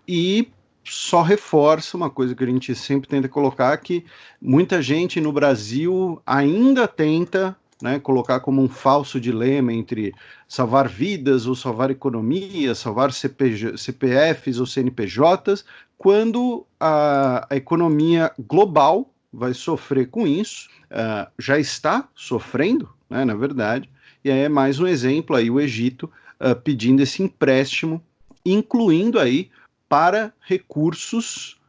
e só reforça uma coisa que a gente sempre tenta colocar, que muita gente no Brasil ainda tenta, né, colocar como um falso dilema entre salvar vidas ou salvar economia, salvar CPFs ou CNPJs, quando a economia global vai sofrer com isso, já está sofrendo, né, na verdade, e aí é mais um exemplo aí, o Egito pedindo esse empréstimo, incluindo aí para recursos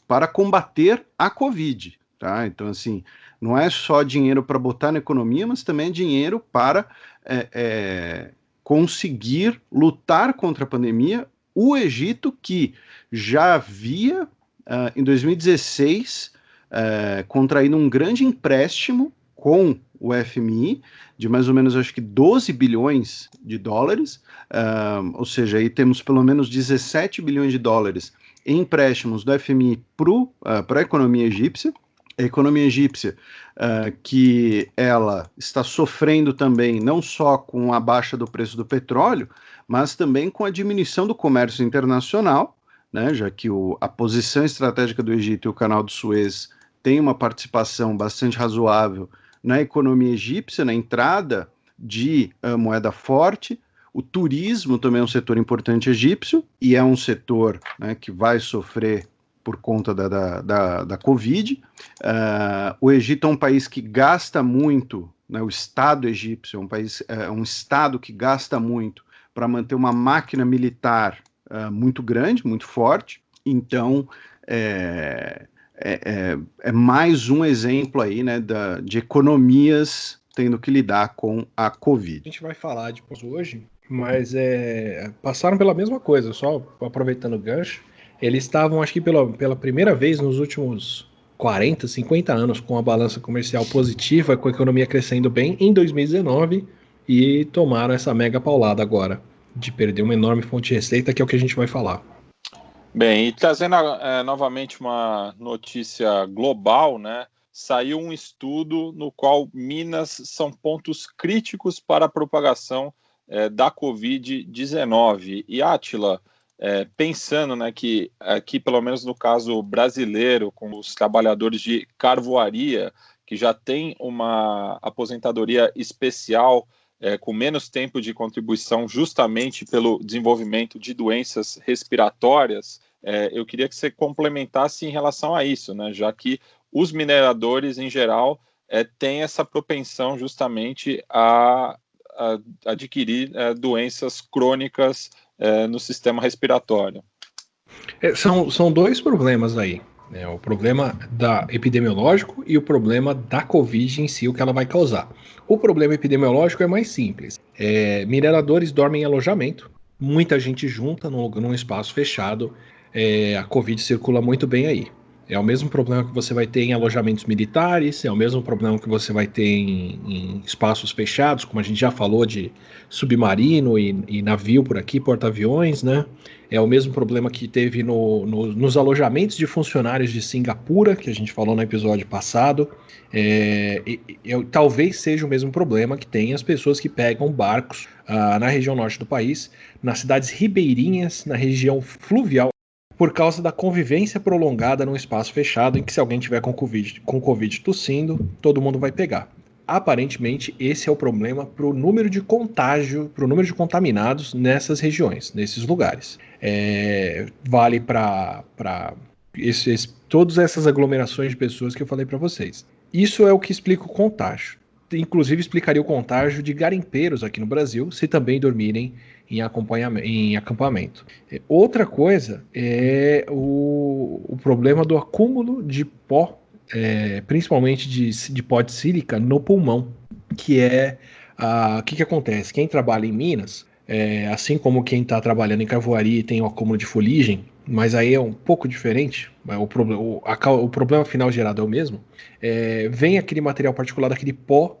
para combater a Covid, tá? Então, assim, não é só dinheiro para botar na economia, mas também é dinheiro para conseguir lutar contra a pandemia. O Egito, que já havia, em 2016, contraído um grande empréstimo com o FMI, de mais ou menos, acho que 12 bilhões de dólares, ou seja, aí temos pelo menos 17 bilhões de dólares em empréstimos do FMI para a economia egípcia. A economia egípcia, que ela está sofrendo também, não só com a baixa do preço do petróleo, mas também com a diminuição do comércio internacional, né, já que a posição estratégica do Egito e o Canal do Suez tem uma participação bastante razoável na economia egípcia, na entrada de moeda forte. O turismo também é um setor importante egípcio, e é um setor, né, que vai sofrer por conta da Covid. O Egito é um país que gasta muito, né, o Estado egípcio é um Estado que gasta muito para manter uma máquina militar muito grande, muito forte, Então, é mais um exemplo aí, né, de economias tendo que lidar com a Covid. A gente vai falar depois hoje, mas passaram pela mesma coisa, só aproveitando o gancho. Eles estavam, acho que pela primeira vez nos últimos 40, 50 anos com a balança comercial positiva, com a economia crescendo bem em 2019 e tomaram essa mega paulada agora de perder uma enorme fonte de receita, que é o que a gente vai falar. Bem, e trazendo novamente uma notícia global, né? Saiu um estudo no qual Minas são pontos críticos para a propagação da Covid-19. E Átila, pensando, né, que aqui, pelo menos no caso brasileiro, com os trabalhadores de carvoaria, que já tem uma aposentadoria especial, com menos tempo de contribuição justamente pelo desenvolvimento de doenças respiratórias, eu queria que você complementasse em relação a isso, né, já que os mineradores, em geral, têm essa propensão justamente a adquirir doenças crônicas no sistema respiratório. São dois problemas aí. O problema epidemiológico e o problema da Covid em si, o que ela vai causar. O problema epidemiológico é mais simples. Mineradores dormem em alojamento, muita gente junta num espaço fechado, a Covid circula muito bem aí. É o mesmo problema que você vai ter em alojamentos militares, é o mesmo problema que você vai ter em espaços fechados, como a gente já falou de submarino e navio por aqui, porta-aviões, né? É o mesmo problema que teve nos alojamentos de funcionários de Singapura, que a gente falou no episódio passado. Talvez seja o mesmo problema que tem as pessoas que pegam barcos na região norte do país, nas cidades ribeirinhas, na região fluvial, por causa da convivência prolongada num espaço fechado, em que se alguém tiver com Covid tossindo, todo mundo vai pegar. Aparentemente, esse é o problema para o número de contágio, para o número de contaminados nessas regiões, nesses lugares. Vale para todas essas aglomerações de pessoas que eu falei para vocês. Isso é o que explica o contágio. Inclusive, explicaria o contágio de garimpeiros aqui no Brasil, se também dormirem em acampamento. Outra coisa é o problema do acúmulo de pó, principalmente de pó de sílica no pulmão, que o que acontece? Quem trabalha em Minas, assim como quem está trabalhando em carvoaria tem o acúmulo de fuligem, mas aí é um pouco diferente, o problema final gerado é o mesmo, vem aquele material particulado, aquele pó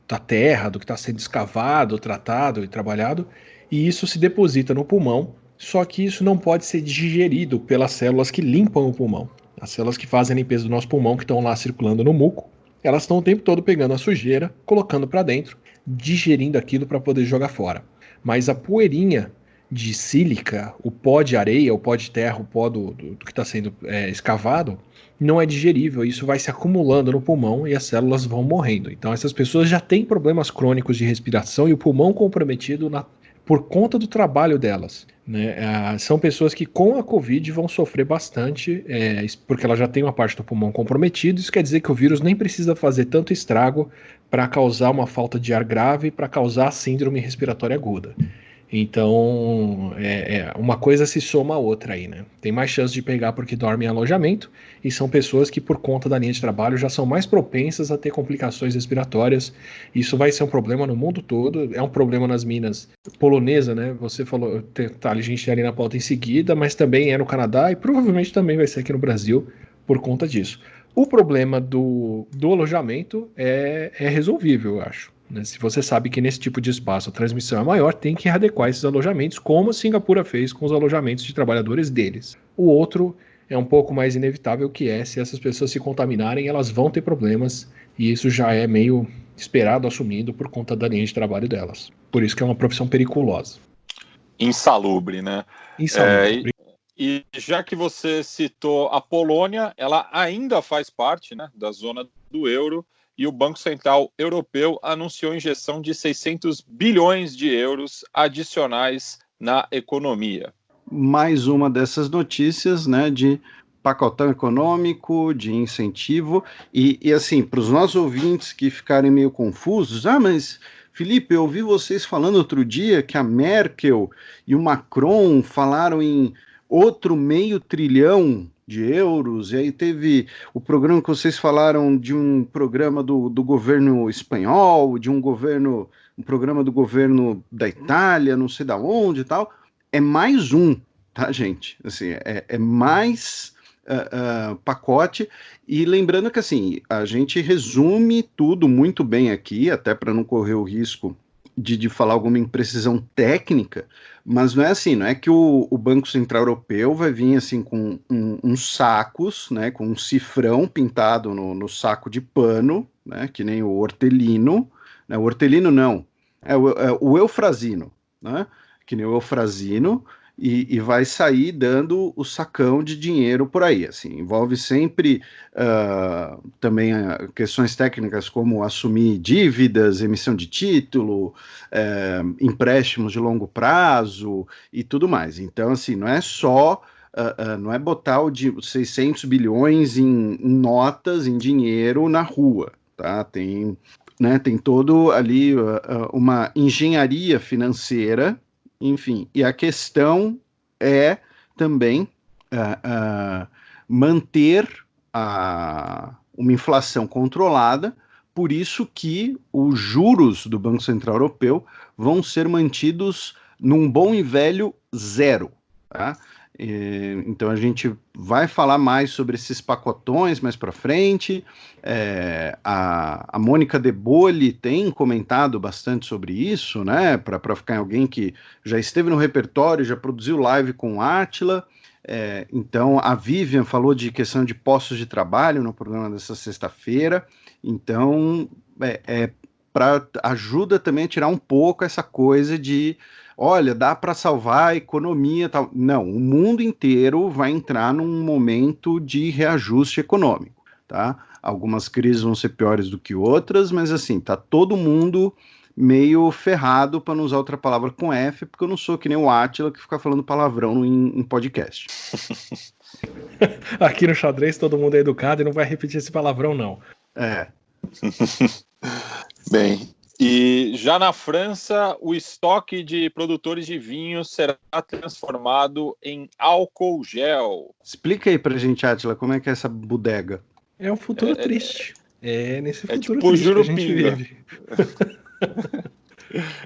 da terra, do que está sendo escavado, tratado e trabalhado, e isso se deposita no pulmão, só que isso não pode ser digerido pelas células que limpam o pulmão. As células que fazem a limpeza do nosso pulmão, que estão lá circulando no muco, elas estão o tempo todo pegando a sujeira, colocando para dentro, digerindo aquilo para poder jogar fora. Mas a poeirinha de sílica, o pó de areia, o pó de terra, o pó do que está sendo escavado, não é digerível, isso vai se acumulando no pulmão e as células vão morrendo. Então essas pessoas já têm problemas crônicos de respiração e o pulmão comprometido por conta do trabalho delas, né? São pessoas que com a Covid vão sofrer bastante, porque ela já tem uma parte do pulmão comprometido. Isso quer dizer que o vírus nem precisa fazer tanto estrago para causar uma falta de ar grave, para causar síndrome respiratória aguda. Então, uma coisa se soma a outra aí, né? Tem mais chance de pegar porque dorme em alojamento e são pessoas que, por conta da linha de trabalho, já são mais propensas a ter complicações respiratórias. Isso vai ser um problema no mundo todo, é um problema nas minas polonesa, né? Você falou, a gente tem ali na pauta em seguida, mas também é no Canadá e provavelmente também vai ser aqui no Brasil por conta disso. O problema do alojamento é resolvível, eu acho. Se você sabe que nesse tipo de espaço a transmissão é maior, tem que adequar esses alojamentos, como a Singapura fez com os alojamentos de trabalhadores deles. O outro é um pouco mais inevitável, que se essas pessoas se contaminarem, elas vão ter problemas, e isso já é meio esperado, assumido por conta da linha de trabalho delas. Por isso que é uma profissão periculosa. Insalubre, né? Insalubre. E já que você citou a Polônia, ela ainda faz parte, né, da zona do euro, e o Banco Central Europeu anunciou injeção de 600 bilhões de euros adicionais na economia. Mais uma dessas notícias, né, de pacotão econômico, de incentivo, e assim, para os nossos ouvintes que ficarem meio confusos, mas Felipe, eu ouvi vocês falando outro dia que a Merkel e o Macron falaram em outro $500 bilhão, e aí teve o programa que vocês falaram de um programa do governo espanhol, um programa do governo da Itália, não sei da onde e tal. É mais um, tá, gente? Assim, é mais pacote. E lembrando que, assim, a gente resume tudo muito bem aqui, até para não correr o risco de falar alguma imprecisão técnica, mas não é assim, não é que o Banco Central Europeu vai vir assim com uns sacos, né, com um cifrão pintado no saco de pano, né, que nem o Hortelino, né, o Hortelino não, o Eufrazino, né, que nem o Eufrazino, e vai sair dando o sacão de dinheiro por aí, assim, envolve sempre também questões técnicas como assumir dívidas, emissão de título, empréstimos de longo prazo e tudo mais. Então, assim, não é só, não é botar os 600 bilhões em notas, em dinheiro na rua, tá? Tem todo ali uma engenharia financeira, enfim, e a questão é também manter uma inflação controlada, por isso que os juros do Banco Central Europeu vão ser mantidos num bom e velho zero, tá? Então a gente vai falar mais sobre esses pacotões mais para frente. A Mônica De Bolle tem comentado bastante sobre isso, né? Para ficar em alguém que já esteve no repertório, já produziu live com o Átila. Então a Vivian falou de questão de postos de trabalho no programa dessa sexta-feira. Então ajuda também a tirar um pouco essa coisa de olha, dá para salvar a economia, tal. Não, o mundo inteiro vai entrar num momento de reajuste econômico, tá? Algumas crises vão ser piores do que outras, mas assim, tá todo mundo meio ferrado, para não usar outra palavra com F, porque eu não sou que nem o Átila que fica falando palavrão em podcast. Aqui no Xadrez todo mundo é educado e não vai repetir esse palavrão, não. Bem, e já na França, o estoque de produtores de vinho será transformado em álcool gel. Explica aí pra gente, Átila, como é que é essa bodega? É um futuro triste. É nesse futuro tipo triste que a gente Jurupinga. vive.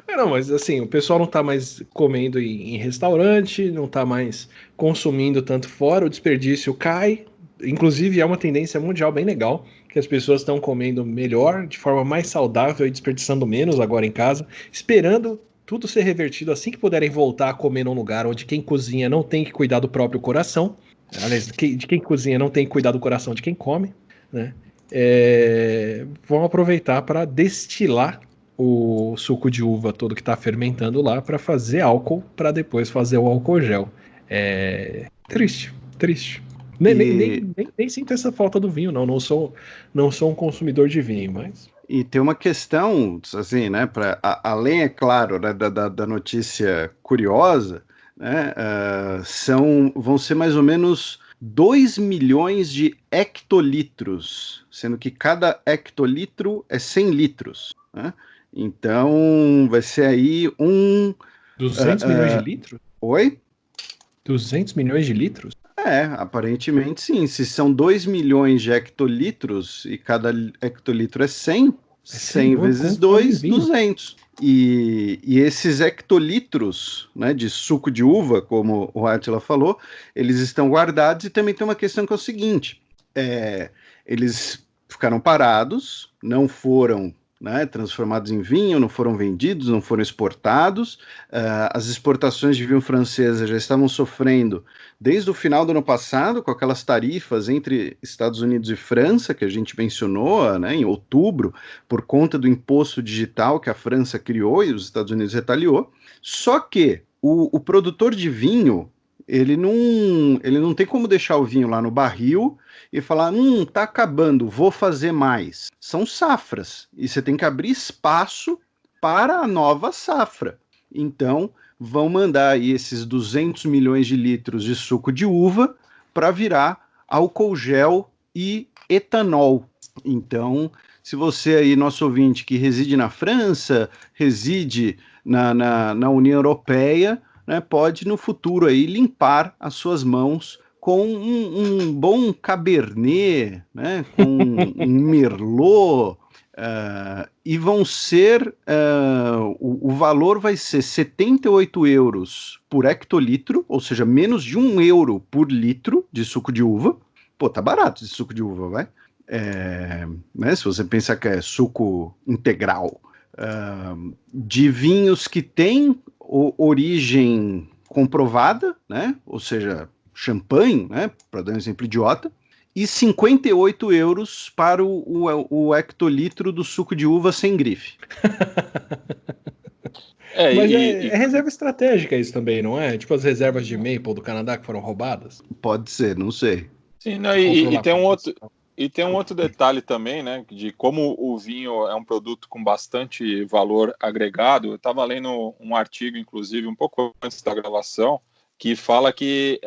Não, mas assim, o pessoal não tá mais comendo em restaurante, não tá mais consumindo tanto fora, o desperdício cai. Inclusive, é uma tendência mundial bem legal, que as pessoas estão comendo melhor, de forma mais saudável e desperdiçando menos agora em casa, esperando tudo ser revertido assim que puderem voltar a comer num lugar onde quem cozinha não tem que cuidar do próprio coração. Aliás, de quem cozinha não tem que cuidar do coração de quem come, né? Vão aproveitar para destilar o suco de uva todo que está fermentando lá para fazer álcool, para depois fazer o álcool gel. Triste. Nem sinto essa falta do vinho, não sou um consumidor de vinho, mas... E tem uma questão, assim, né, além, é claro, né, da notícia curiosa, né, vão ser mais ou menos 2 milhões de hectolitros, sendo que cada hectolitro é 100 litros, né? Então, vai ser aí 200 milhões de litros? Oi? 200 milhões de litros? Aparentemente sim. Se são 2 milhões de hectolitros e cada hectolitro é 100, 100 vezes 2, 200. E esses hectolitros, né, de suco de uva, como o Átila falou, eles estão guardados. E também tem uma questão que é o seguinte, eles ficaram parados, não foram, né, transformados em vinho, não foram vendidos, não foram exportados. As exportações de vinho francesa já estavam sofrendo desde o final do ano passado, com aquelas tarifas entre Estados Unidos e França, que a gente mencionou, né, em outubro, por conta do imposto digital que a França criou e os Estados Unidos retaliou. Só que o produtor de vinho, ele não tem como deixar o vinho lá no barril e falar, tá acabando, vou fazer mais. São safras, e você tem que abrir espaço para a nova safra. Então, vão mandar aí esses 200 milhões de litros de suco de uva para virar álcool gel e etanol. Então, se você aí, nosso ouvinte, que reside na França, reside na União Europeia, né, pode no futuro aí limpar as suas mãos com um bom Cabernet, né, com um Merlot, e vão ser, o valor vai ser 78 euros por hectolitro, ou seja, menos de 1 euro por litro de suco de uva. Pô, tá barato esse suco de uva, vai? Né, se você pensar que é suco integral, de vinhos que têm origem comprovada, né, ou seja, champanhe, né, para dar um exemplo idiota, e 58 euros para o hectolitro do suco de uva sem grife. Mas é reserva estratégica isso também, não é? Tipo as reservas de maple do Canadá que foram roubadas? Pode ser, não sei. Sim, não, e tem um outro detalhe também, né, de como o vinho é um produto com bastante valor agregado. Eu estava lendo um artigo, inclusive, um pouco antes da gravação, que fala que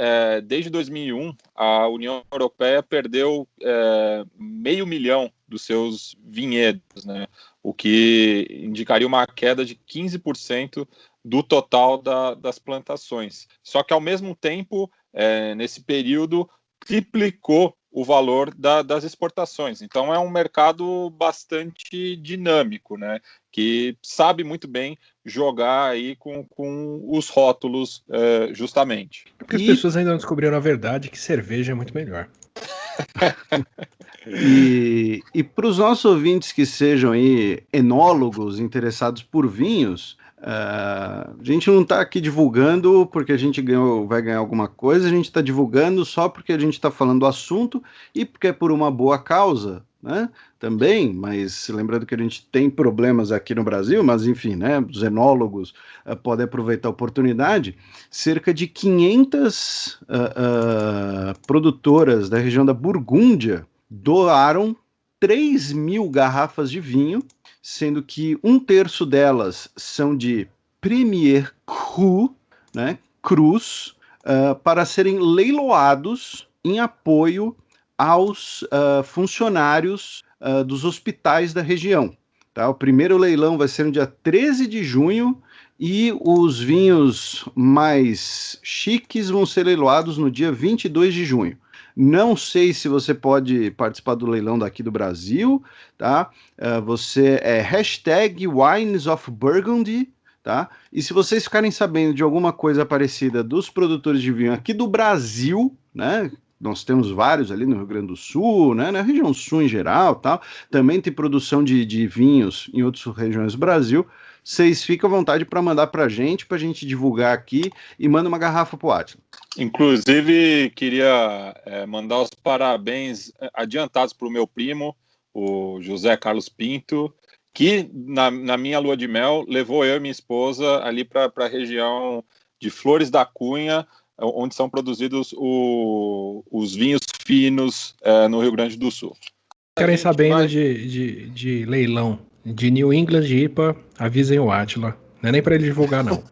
desde 2001 a União Europeia perdeu 500 mil dos seus vinhedos, né, o que indicaria uma queda de 15% do total das plantações. Só que, ao mesmo tempo, nesse período, triplicou o valor das exportações. Então é um mercado bastante dinâmico, né, que sabe muito bem jogar aí com os rótulos, justamente. Porque as pessoas ainda não descobriram a verdade que cerveja é muito melhor. E para os nossos ouvintes que sejam aí enólogos interessados por vinhos, a gente não está aqui divulgando porque a gente vai ganhar alguma coisa, a gente está divulgando só porque a gente está falando do assunto e porque é por uma boa causa, né? Também, mas lembrando que a gente tem problemas aqui no Brasil, mas enfim, né? Os enólogos podem aproveitar a oportunidade. Cerca de 500 produtoras da região da Burgúndia doaram 3.000 garrafas de vinho, sendo que 1/3 delas são de Premier Cru, né, Cruz, para serem leiloados em apoio aos funcionários dos hospitais da região. Tá? O primeiro leilão vai ser no dia 13 de junho e os vinhos mais chiques vão ser leiloados no dia 22 de junho. Não sei se você pode participar do leilão daqui do Brasil, tá? Você é #Wines of Burgundy, tá? E se vocês ficarem sabendo de alguma coisa parecida dos produtores de vinho aqui do Brasil, né? Nós temos vários ali no Rio Grande do Sul, né? Na região sul em geral, tal. Também tem produção de vinhos em outras regiões do Brasil. Vocês ficam à vontade para mandar para a gente divulgar aqui e manda uma garrafa para o Átila. Inclusive, queria mandar os parabéns adiantados para o meu primo, o José Carlos Pinto, que na minha lua de mel levou eu e minha esposa ali para a região de Flores da Cunha, onde são produzidos os vinhos finos no Rio Grande do Sul. Querem sabendo de leilão de New England IPA, avisem o Átila. Não é nem para ele divulgar, não.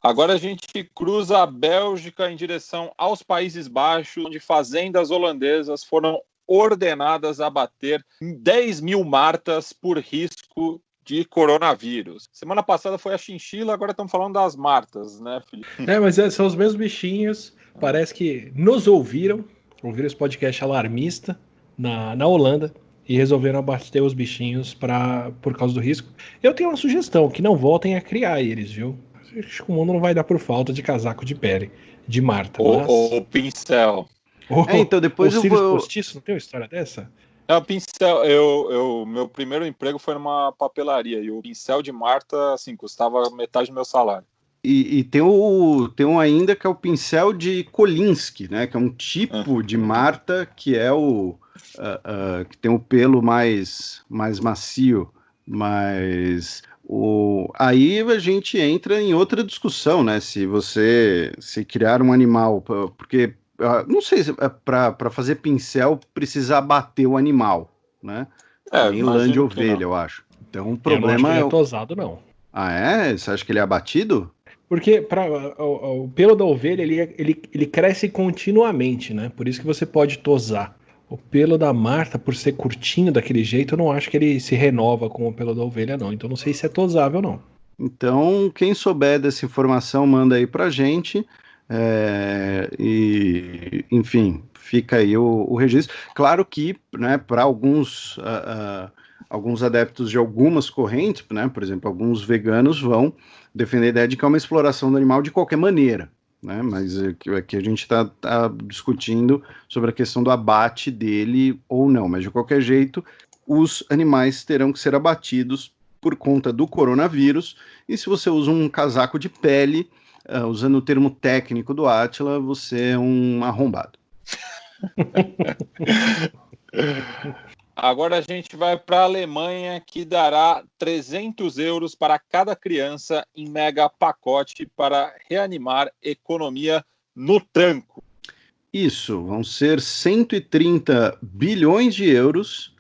Agora a gente cruza a Bélgica em direção aos Países Baixos, onde fazendas holandesas foram ordenadas a bater 10.000 martas por risco de coronavírus. Semana passada foi a chinchila, agora estamos falando das martas, né, Felipe? Mas são os mesmos bichinhos, parece que nos ouviram esse podcast alarmista na Holanda e resolveram abater os bichinhos por causa do risco. Eu tenho uma sugestão, que não voltem a criar eles, viu? Acho que o mundo não vai dar por falta de casaco de pele, de marta. Ou pincel. Então depois o Sirius Postiço, não tem uma história dessa? O pincel, meu primeiro emprego foi numa papelaria e o pincel de marta, assim, custava metade do meu salário. E tem um ainda que é o pincel de Kolinsky, né? Que é um tipo de marta que é que tem o pelo mais macio, mas aí a gente entra em outra discussão, né? Se criar um animal, porque não sei se para fazer pincel precisa abater o animal, né? Nem lã de ovelha, eu acho. Então o problema eu não acho que ele é tosado, não. Ah, é? Você acha que ele é abatido? Porque o pelo da ovelha ele cresce continuamente, né? Por isso que você pode tosar. O pelo da marta, por ser curtinho daquele jeito, eu não acho que ele se renova com o pelo da ovelha, não. Então não sei se é tosável, não. Então, quem souber dessa informação, manda aí pra gente. Enfim, fica aí o registro. Claro que, né, para alguns adeptos de algumas correntes, né, por exemplo, alguns veganos vão defender a ideia de que é uma exploração do animal de qualquer maneira, né, mas aqui a gente está discutindo sobre a questão do abate dele ou não, mas de qualquer jeito, os animais terão que ser abatidos por conta do coronavírus, e se você usa um casaco de pele, usando o termo técnico do Átila, você é um arrombado. Agora a gente vai para a Alemanha, que dará 300 euros para cada criança em mega pacote para reanimar economia no tranco. Isso, vão ser 130 bilhões de euros,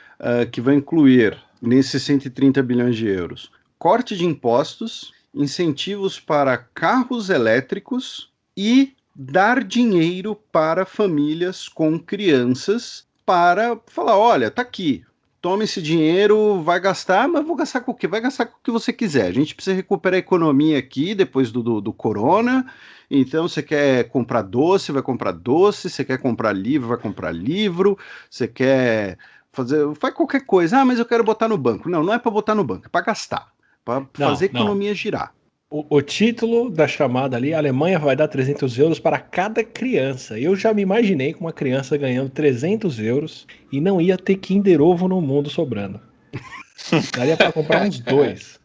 que vai incluir, nesses 130 bilhões de euros, corte de impostos, incentivos para carros elétricos e dar dinheiro para famílias com crianças para falar, olha, tá aqui, toma esse dinheiro, vai gastar, mas vou gastar com o quê? Vai gastar com o que você quiser. A gente precisa recuperar a economia aqui depois do corona, então você quer comprar doce, vai comprar doce, você quer comprar livro, vai comprar livro, você quer faz qualquer coisa, mas eu quero botar no banco. Não é para botar no banco, é para gastar, para fazer a economia girar. O título da chamada ali, a Alemanha vai dar 300 euros para cada criança. Eu já me imaginei com uma criança ganhando 300 euros e não ia ter Kinder Ovo no mundo sobrando. Daria para comprar uns 2.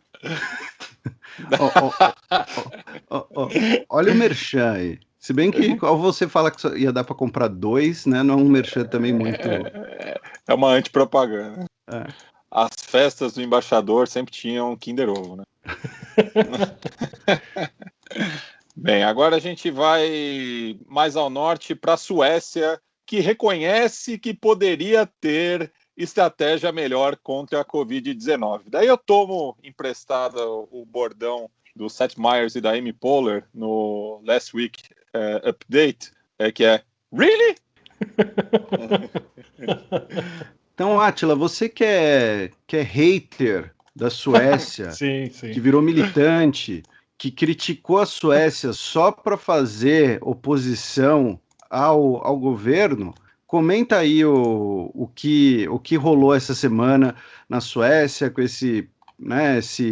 Olha o merchan aí. Se bem que ao você fala que ia dar para comprar 2, né, não é um merchan também muito... É uma antipropaganda. É. As festas do embaixador sempre tinham Kinder Ovo, né? Bem, agora a gente vai mais ao norte para a Suécia, que reconhece que poderia ter estratégia melhor contra a Covid-19. Daí eu tomo emprestado o bordão do Seth Meyers e da Amy Poehler no Last Week Update, que é Really? Então, Átila, você que é hater da Suécia, sim. que virou militante, que criticou a Suécia só para fazer oposição ao governo, comenta aí o que rolou essa semana na Suécia com esse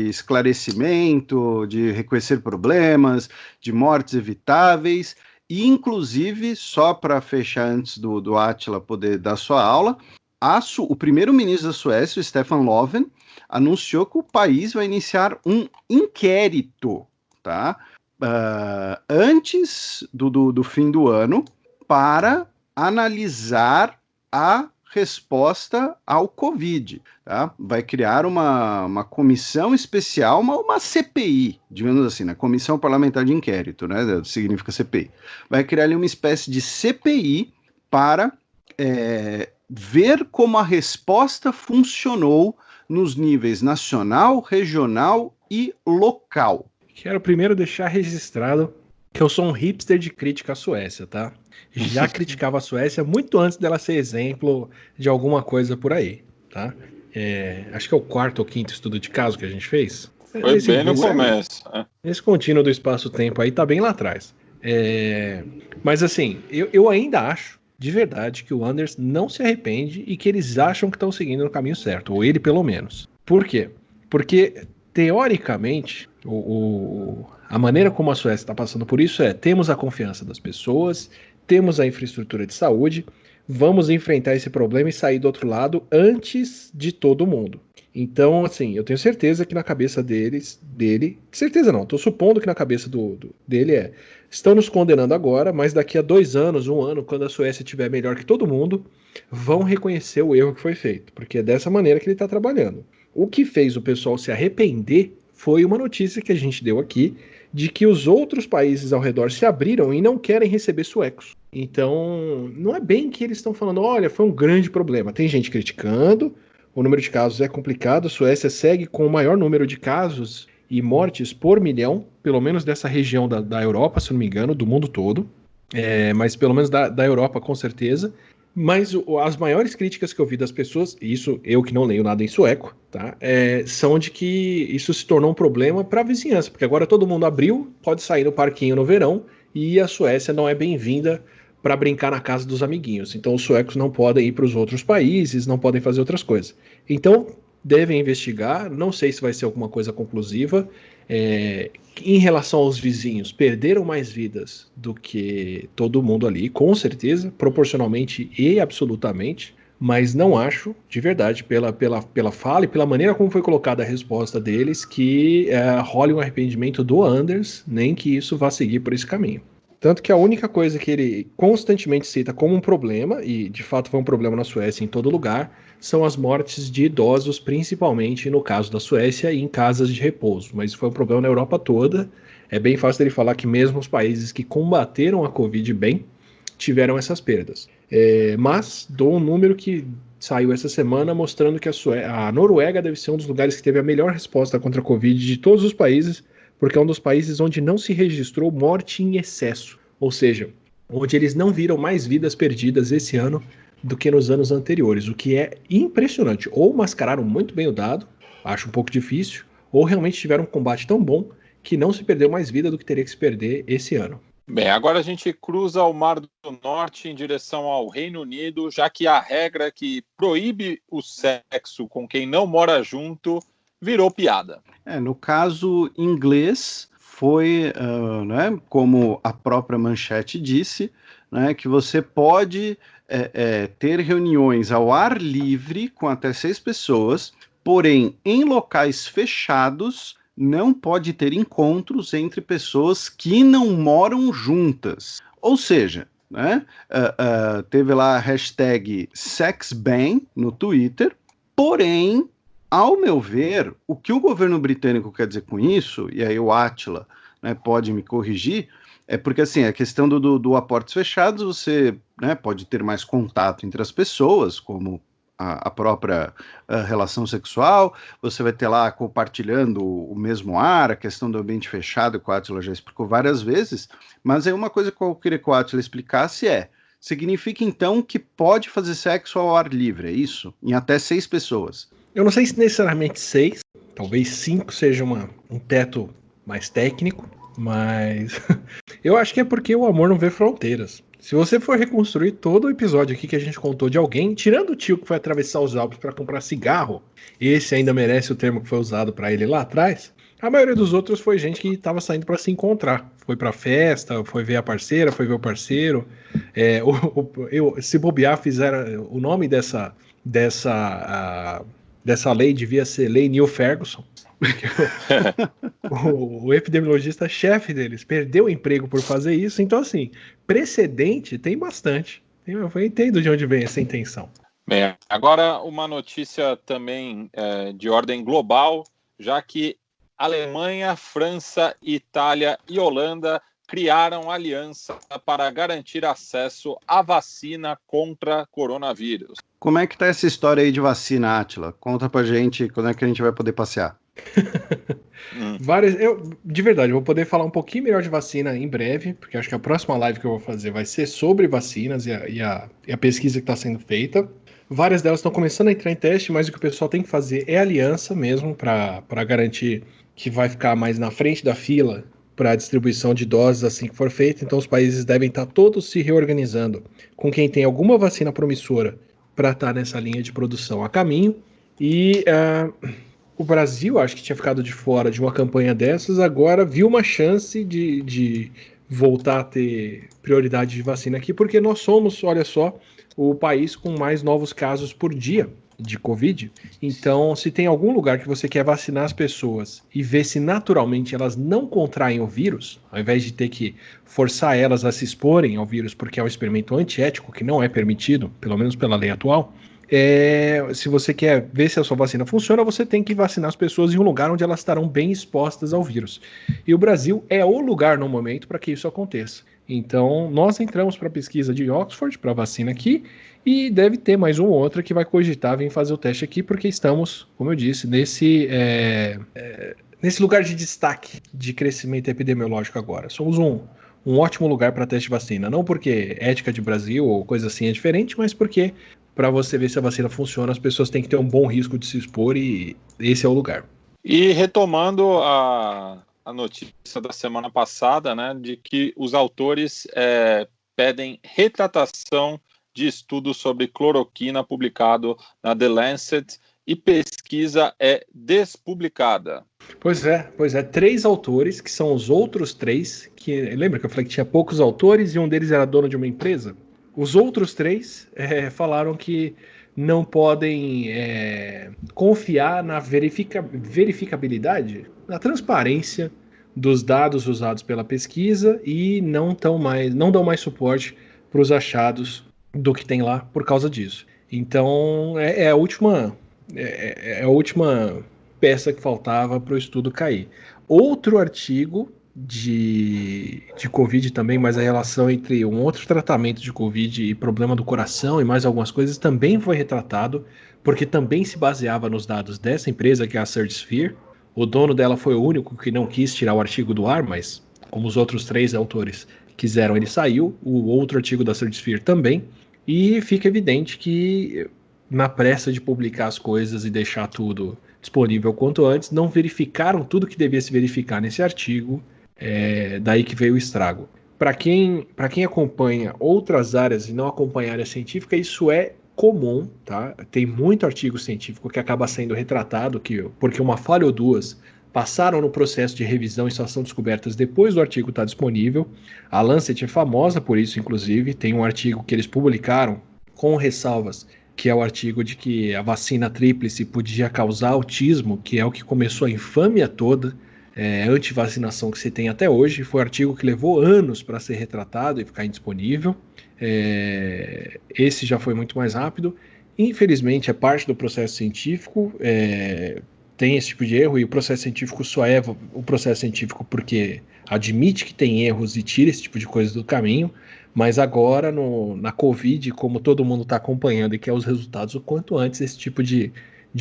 esclarecimento de reconhecer problemas, de mortes evitáveis, e inclusive, só para fechar antes do Átila poder dar sua aula, o primeiro-ministro da Suécia, o Stefan Löfven, anunciou que o país vai iniciar um inquérito, tá? Antes do fim do ano, para analisar a resposta ao Covid, tá? Vai criar uma comissão especial, uma CPI, digamos assim, né? Comissão Parlamentar de Inquérito, né? Significa CPI. Vai criar ali uma espécie de CPI para ver como a resposta funcionou nos níveis nacional, regional e local. Quero primeiro deixar registrado que eu sou um hipster de crítica à Suécia, tá? Já criticava a Suécia muito antes dela ser exemplo de alguma coisa por aí, tá? Acho que é o 4º ou 5º estudo de caso que a gente fez. Foi bem no começo. Esse contínuo do espaço-tempo aí tá bem lá atrás. Mas assim, eu ainda acho de verdade que o Anders não se arrepende e que eles acham que estão seguindo no caminho certo, ou ele pelo menos. Por quê? Porque, teoricamente, a maneira como a Suécia está passando por isso temos a confiança das pessoas, temos a infraestrutura de saúde, vamos enfrentar esse problema e sair do outro lado antes de todo mundo. Então, assim, eu tenho certeza que na cabeça certeza não, estou supondo que na cabeça dele estão nos condenando agora, mas daqui a 2 anos, 1 ano, quando a Suécia estiver melhor que todo mundo, vão reconhecer o erro que foi feito, porque é dessa maneira que ele está trabalhando. O que fez o pessoal se arrepender foi uma notícia que a gente deu aqui, de que os outros países ao redor se abriram e não querem receber suecos. Então, não é bem que eles estão falando, olha, foi um grande problema. Tem gente criticando, o número de casos é complicado, a Suécia segue com o maior número de casos e mortes por milhão, pelo menos dessa região da Europa, se não me engano, do mundo todo, mas pelo menos da Europa com certeza. Mas as maiores críticas que eu vi das pessoas, e isso eu que não leio nada em sueco, tá? São de que isso se tornou um problema para a vizinhança, porque agora todo mundo abriu, pode sair no parquinho no verão, e a Suécia não é bem-vinda para brincar na casa dos amiguinhos. Então os suecos não podem ir para os outros países, não podem fazer outras coisas. Então devem investigar, não sei se vai ser alguma coisa conclusiva. Em relação aos vizinhos, perderam mais vidas do que todo mundo ali, com certeza, proporcionalmente e absolutamente, mas não acho, de verdade, pela fala e pela maneira como foi colocada a resposta deles, que role um arrependimento do Anders, nem que isso vá seguir por esse caminho. Tanto que a única coisa que ele constantemente cita como um problema, e de fato foi um problema na Suécia em todo lugar, são as mortes de idosos, principalmente no caso da Suécia e em casas de repouso. Mas foi um problema na Europa toda. É bem fácil dele falar que mesmo os países que combateram a Covid bem, tiveram essas perdas. Mas dou um número que saiu essa semana mostrando que a Noruega deve ser um dos lugares que teve a melhor resposta contra a Covid de todos os países, porque é um dos países onde não se registrou morte em excesso, ou seja, onde eles não viram mais vidas perdidas esse ano do que nos anos anteriores, o que é impressionante. Ou mascararam muito bem o dado, acho um pouco difícil, ou realmente tiveram um combate tão bom que não se perdeu mais vida do que teria que se perder esse ano. Bem, agora a gente cruza o Mar do Norte em direção ao Reino Unido, já que a regra que proíbe o sexo com quem não mora junto virou piada. No caso inglês, foi, né, como a própria manchete disse, né, que você pode ter reuniões ao ar livre com até 6 pessoas, porém, em locais fechados, não pode ter encontros entre pessoas que não moram juntas. Ou seja, né, teve lá a hashtag SexBan no Twitter, porém, ao meu ver, o que o governo britânico quer dizer com isso, e aí o Átila, né, pode me corrigir, é porque assim, a questão do aportes fechados, você, né, pode ter mais contato entre as pessoas, como a própria relação sexual, você vai ter lá compartilhando o mesmo ar, a questão do ambiente fechado, que o Átila já explicou várias vezes, mas aí uma coisa que eu queria que o Átila explicasse significa então que pode fazer sexo ao ar livre, é isso? Em até 6 pessoas. Eu não sei se necessariamente 6, talvez 5 seja um teto mais técnico, mas eu acho que é porque o amor não vê fronteiras. Se você for reconstruir todo o episódio aqui que a gente contou de alguém, tirando o tio que foi atravessar os Alpes para comprar cigarro, esse ainda merece o termo que foi usado para ele lá atrás, a maioria dos outros foi gente que estava saindo para se encontrar. Foi para festa, foi ver a parceira, foi ver o parceiro. Se bobear, fizeram o nome dessa lei devia ser Lei Neil Ferguson. o epidemiologista-chefe deles perdeu o emprego por fazer isso. Então, assim, precedente tem bastante. Eu entendo de onde vem essa intenção. Bem, agora uma notícia também de ordem global, já que Alemanha, França, Itália e Holanda criaram aliança para garantir acesso à vacina contra coronavírus. Como é que tá essa história aí de vacina, Átila? Conta pra gente quando é que a gente vai poder passear. De verdade, eu vou poder falar um pouquinho melhor de vacina em breve, porque acho que a próxima live que eu vou fazer vai ser sobre vacinas e a pesquisa que está sendo feita. Várias delas estão começando a entrar em teste, mas o que o pessoal tem que fazer é aliança mesmo para garantir que vai ficar mais na frente da fila para a distribuição de doses assim que for feita. Então os países devem estar todos se reorganizando com quem tem alguma vacina promissora para estar nessa linha de produção a caminho. E o Brasil, acho que tinha ficado de fora de uma campanha dessas, agora viu uma chance de voltar a ter prioridade de vacina aqui, porque nós somos, olha só, o país com mais novos casos por dia de Covid. Então, se tem algum lugar que você quer vacinar as pessoas e ver se naturalmente elas não contraem o vírus, ao invés de ter que forçar elas a se exporem ao vírus, porque é um experimento antiético que não é permitido, pelo menos pela lei atual, se você quer ver se a sua vacina funciona, você tem que vacinar as pessoas em um lugar onde elas estarão bem expostas ao vírus. E o Brasil é o lugar no momento para que isso aconteça. Então, nós entramos para a pesquisa de Oxford, para a vacina aqui, e deve ter mais um ou outro que vai cogitar vir fazer o teste aqui, porque estamos, como eu disse, nesse lugar de destaque de crescimento epidemiológico agora. Somos um ótimo lugar para teste de vacina. Não porque ética de Brasil ou coisa assim é diferente, mas porque para você ver se a vacina funciona, as pessoas têm que ter um bom risco de se expor e esse é o lugar. E retomando a notícia da semana passada, né, de que os autores pedem retratação de estudo sobre cloroquina publicado na The Lancet e pesquisa é despublicada. Pois é. 3 autores, que são os outros 3, que lembra que eu falei que tinha poucos autores e um deles era dono de uma empresa? Os outros 3 falaram que não podem confiar na verificabilidade, na transparência dos dados usados pela pesquisa e não dão mais suporte para os achados do que tem lá por causa disso. Então é a última peça que faltava para o estudo cair. Outro artigo de Covid também, mas a relação entre um outro tratamento de Covid e problema do coração e mais algumas coisas também foi retratado, porque também se baseava nos dados dessa empresa, que é a SurgSphere. O dono dela foi o único que não quis tirar o artigo do ar, mas como os outros 3 autores quiseram, ele saiu. O outro artigo da SurgSphere também. E fica evidente que, na pressa de publicar as coisas e deixar tudo disponível quanto antes, não verificaram tudo que devia se verificar nesse artigo, daí que veio o estrago. Para quem acompanha outras áreas e não acompanha a área científica, isso é comum, tá? Tem muito artigo científico que acaba sendo retratado, porque uma falha ou duas passaram no processo de revisão e só são descobertas depois do artigo estar disponível. A Lancet é famosa por isso, inclusive. Tem um artigo que eles publicaram com ressalvas, que é o artigo de que a vacina tríplice podia causar autismo, que é o que começou a infâmia toda, antivacinação que se tem até hoje. Foi um artigo que levou anos para ser retratado e ficar indisponível. Esse já foi muito mais rápido. Infelizmente, é parte do processo científico, tem esse tipo de erro, e o processo científico só é o processo científico porque admite que tem erros e tira esse tipo de coisa do caminho. Mas agora, na Covid, como todo mundo está acompanhando e quer os resultados o quanto antes, esse tipo de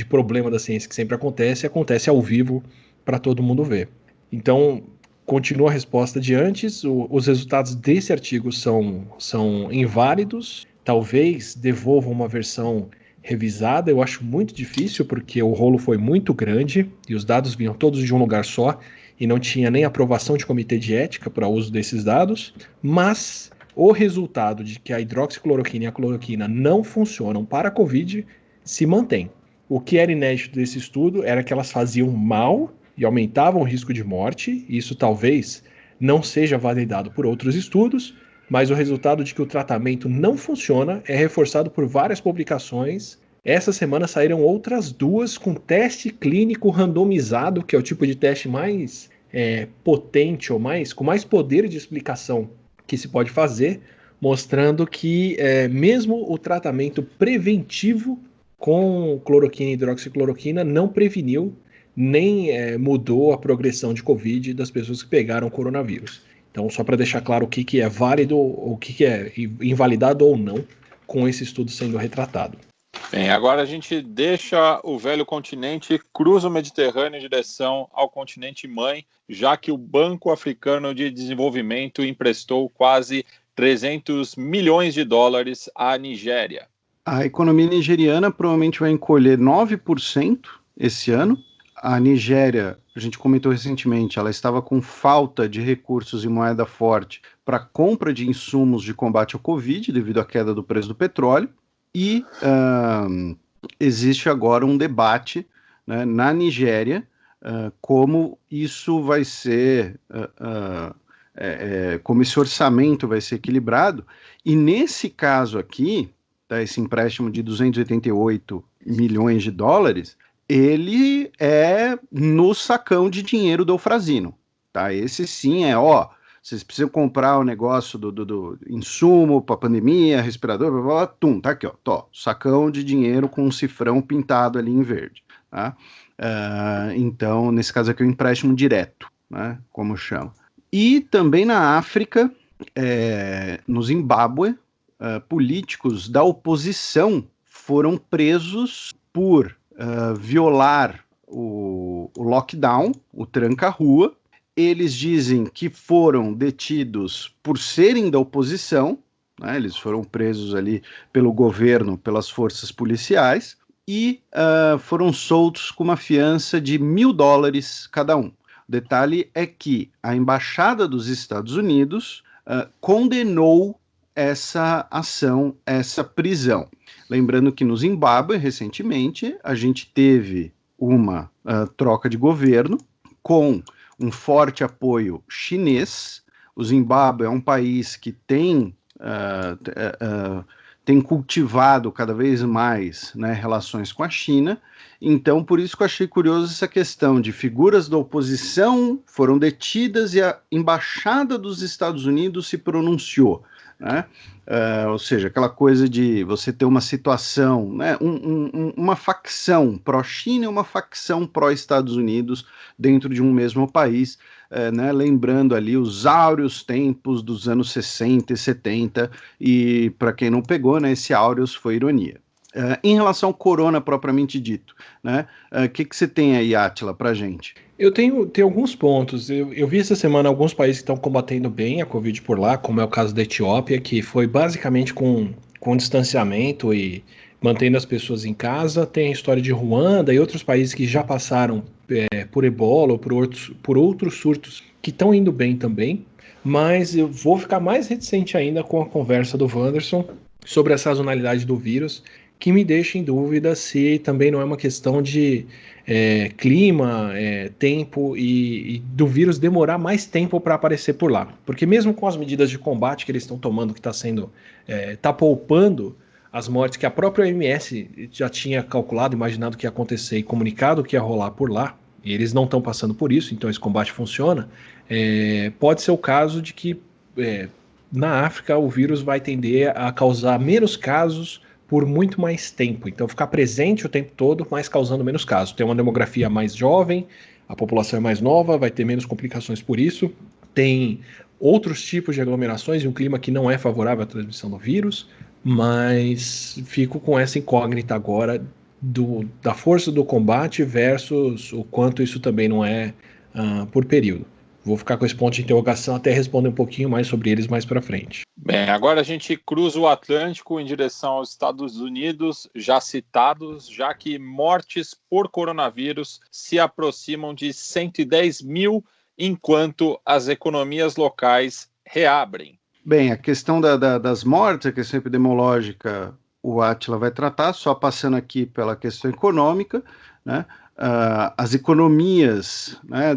problema da ciência que sempre acontece ao vivo para todo mundo ver. Então, continua a resposta de antes. Os resultados desse artigo são inválidos. Talvez devolvam uma versão revisada. Eu acho muito difícil, porque o rolo foi muito grande e os dados vinham todos de um lugar só e não tinha nem aprovação de comitê de ética para o uso desses dados. Mas o resultado de que a hidroxicloroquina e a cloroquina não funcionam para a Covid se mantém. O que era inédito desse estudo era que elas faziam mal e aumentavam o risco de morte. Isso talvez não seja validado por outros estudos, mas o resultado de que o tratamento não funciona é reforçado por várias publicações. Essa semana saíram outras 2 com teste clínico randomizado, que é o tipo de teste mais potente ou com mais poder de explicação que se pode fazer, mostrando que mesmo o tratamento preventivo com cloroquina e hidroxicloroquina não preveniu nem mudou a progressão de Covid das pessoas que pegaram o coronavírus. Então, só para deixar claro o que é válido, o que é invalidado ou não com esse estudo sendo retratado. Bem, agora a gente deixa o velho continente, cruza o Mediterrâneo em direção ao continente mãe, já que o Banco Africano de Desenvolvimento emprestou quase 300 milhões de dólares à Nigéria. A economia nigeriana provavelmente vai encolher 9% esse ano. A Nigéria, a gente comentou recentemente, ela estava com falta de recursos em moeda forte para compra de insumos de combate ao Covid, devido à queda do preço do petróleo. E existe agora um debate, né, na Nigéria, como isso vai ser, como esse orçamento vai ser equilibrado. E nesse caso aqui, tá, esse empréstimo de 288 milhões de dólares, ele é no sacão de dinheiro do Eufrazino. Tá? Esse sim vocês precisam comprar o negócio do insumo para pandemia, respirador, blá, blá, blá, tá aqui, sacão de dinheiro com um cifrão pintado ali em verde. Tá? Então, nesse caso aqui, é um empréstimo direto, né, como chama. E também na África, no Zimbábue, políticos da oposição foram presos por violar o lockdown, o tranca-rua, Eles dizem que foram detidos por serem da oposição, né? Eles foram presos ali pelo governo, pelas forças policiais, e foram soltos com uma fiança de $1.000 cada um. O detalhe é que a Embaixada dos Estados Unidos condenou essa ação, essa prisão. Lembrando que no Zimbábue, recentemente, a gente teve uma troca de governo com um forte apoio chinês. O Zimbábue é um país que tem cultivado cada vez mais, né, relações com a China. Então, por isso que eu achei curioso essa questão de figuras da oposição foram detidas e a Embaixada dos Estados Unidos se pronunciou, né? Ou seja, aquela coisa de você ter uma situação, né, uma facção pró-China e uma facção pró-Estados Unidos dentro de um mesmo país, né, lembrando ali os áureos tempos dos anos 60 e 70, e para quem não pegou, né, esse áureos foi ironia. Em relação ao corona propriamente dito, né, que você tem aí, Átila, para gente? Eu tenho alguns pontos. Eu vi essa semana alguns países que estão combatendo bem a Covid por lá, como é o caso da Etiópia, que foi basicamente com distanciamento e mantendo as pessoas em casa. Tem a história de Ruanda e outros países que já passaram por ebola ou por outros surtos que estão indo bem também. Mas eu vou ficar mais reticente ainda com a conversa do Wanderson sobre a sazonalidade do vírus, que me deixa em dúvida se também não é uma questão de clima, tempo e do vírus demorar mais tempo para aparecer por lá. Porque mesmo com as medidas de combate que eles estão tomando, que está poupando as mortes que a própria OMS já tinha calculado, imaginado que ia acontecer e comunicado que ia rolar por lá, e eles não estão passando por isso, então esse combate funciona, pode ser o caso de que na África o vírus vai tender a causar menos casos por muito mais tempo, então ficar presente o tempo todo, mas causando menos casos. Tem uma demografia mais jovem, a população é mais nova, vai ter menos complicações por isso, tem outros tipos de aglomerações e um clima que não é favorável à transmissão do vírus, mas fico com essa incógnita agora da força do combate versus o quanto isso também não é por período. Vou ficar com esse ponto de interrogação até responder um pouquinho mais sobre eles mais para frente. Bem, agora a gente cruza o Atlântico em direção aos Estados Unidos, já citados, já que mortes por coronavírus se aproximam de 110 mil, enquanto as economias locais reabrem. Bem, a questão das mortes, a questão epidemiológica, o Átila vai tratar, só passando aqui pela questão econômica, né? As economias, né,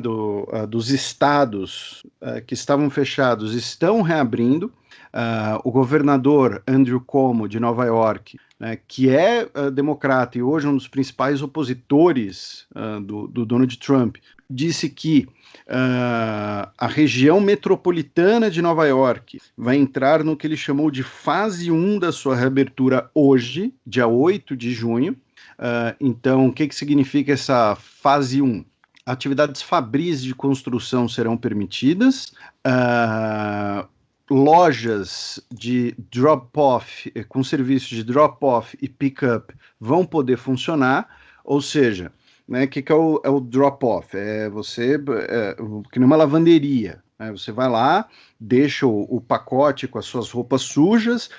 dos estados que estavam fechados estão reabrindo. O governador Andrew Cuomo, de Nova York, né, que é democrata e hoje um dos principais opositores do Donald Trump, disse que a região metropolitana de Nova York vai entrar no que ele chamou de fase 1 da sua reabertura hoje, dia 8 de junho. Então, o que significa essa fase 1? Atividades fabris de construção serão permitidas, lojas de drop-off, com serviços de drop-off e pick-up vão poder funcionar, ou seja, né, que é o drop-off? Que nem uma lavanderia, né? Você vai lá, deixa o pacote com as suas roupas sujas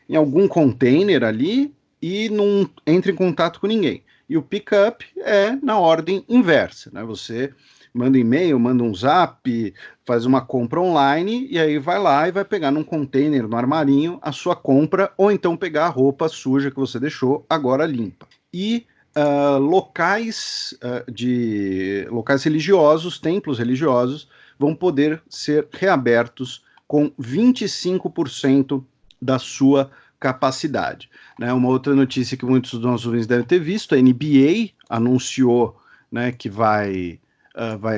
em algum container ali e não entra em contato com ninguém. E o pick-up é na ordem inversa, né? Você manda um e-mail, manda um zap, faz uma compra online e aí vai lá e vai pegar num container, no armarinho, a sua compra, ou então pegar a roupa suja que você deixou agora limpa. E locais religiosos, templos religiosos, vão poder ser reabertos com 25% da sua capacidade, né? Uma outra notícia que muitos dos nossos ouvintes devem ter visto, a NBA anunciou, né, que vai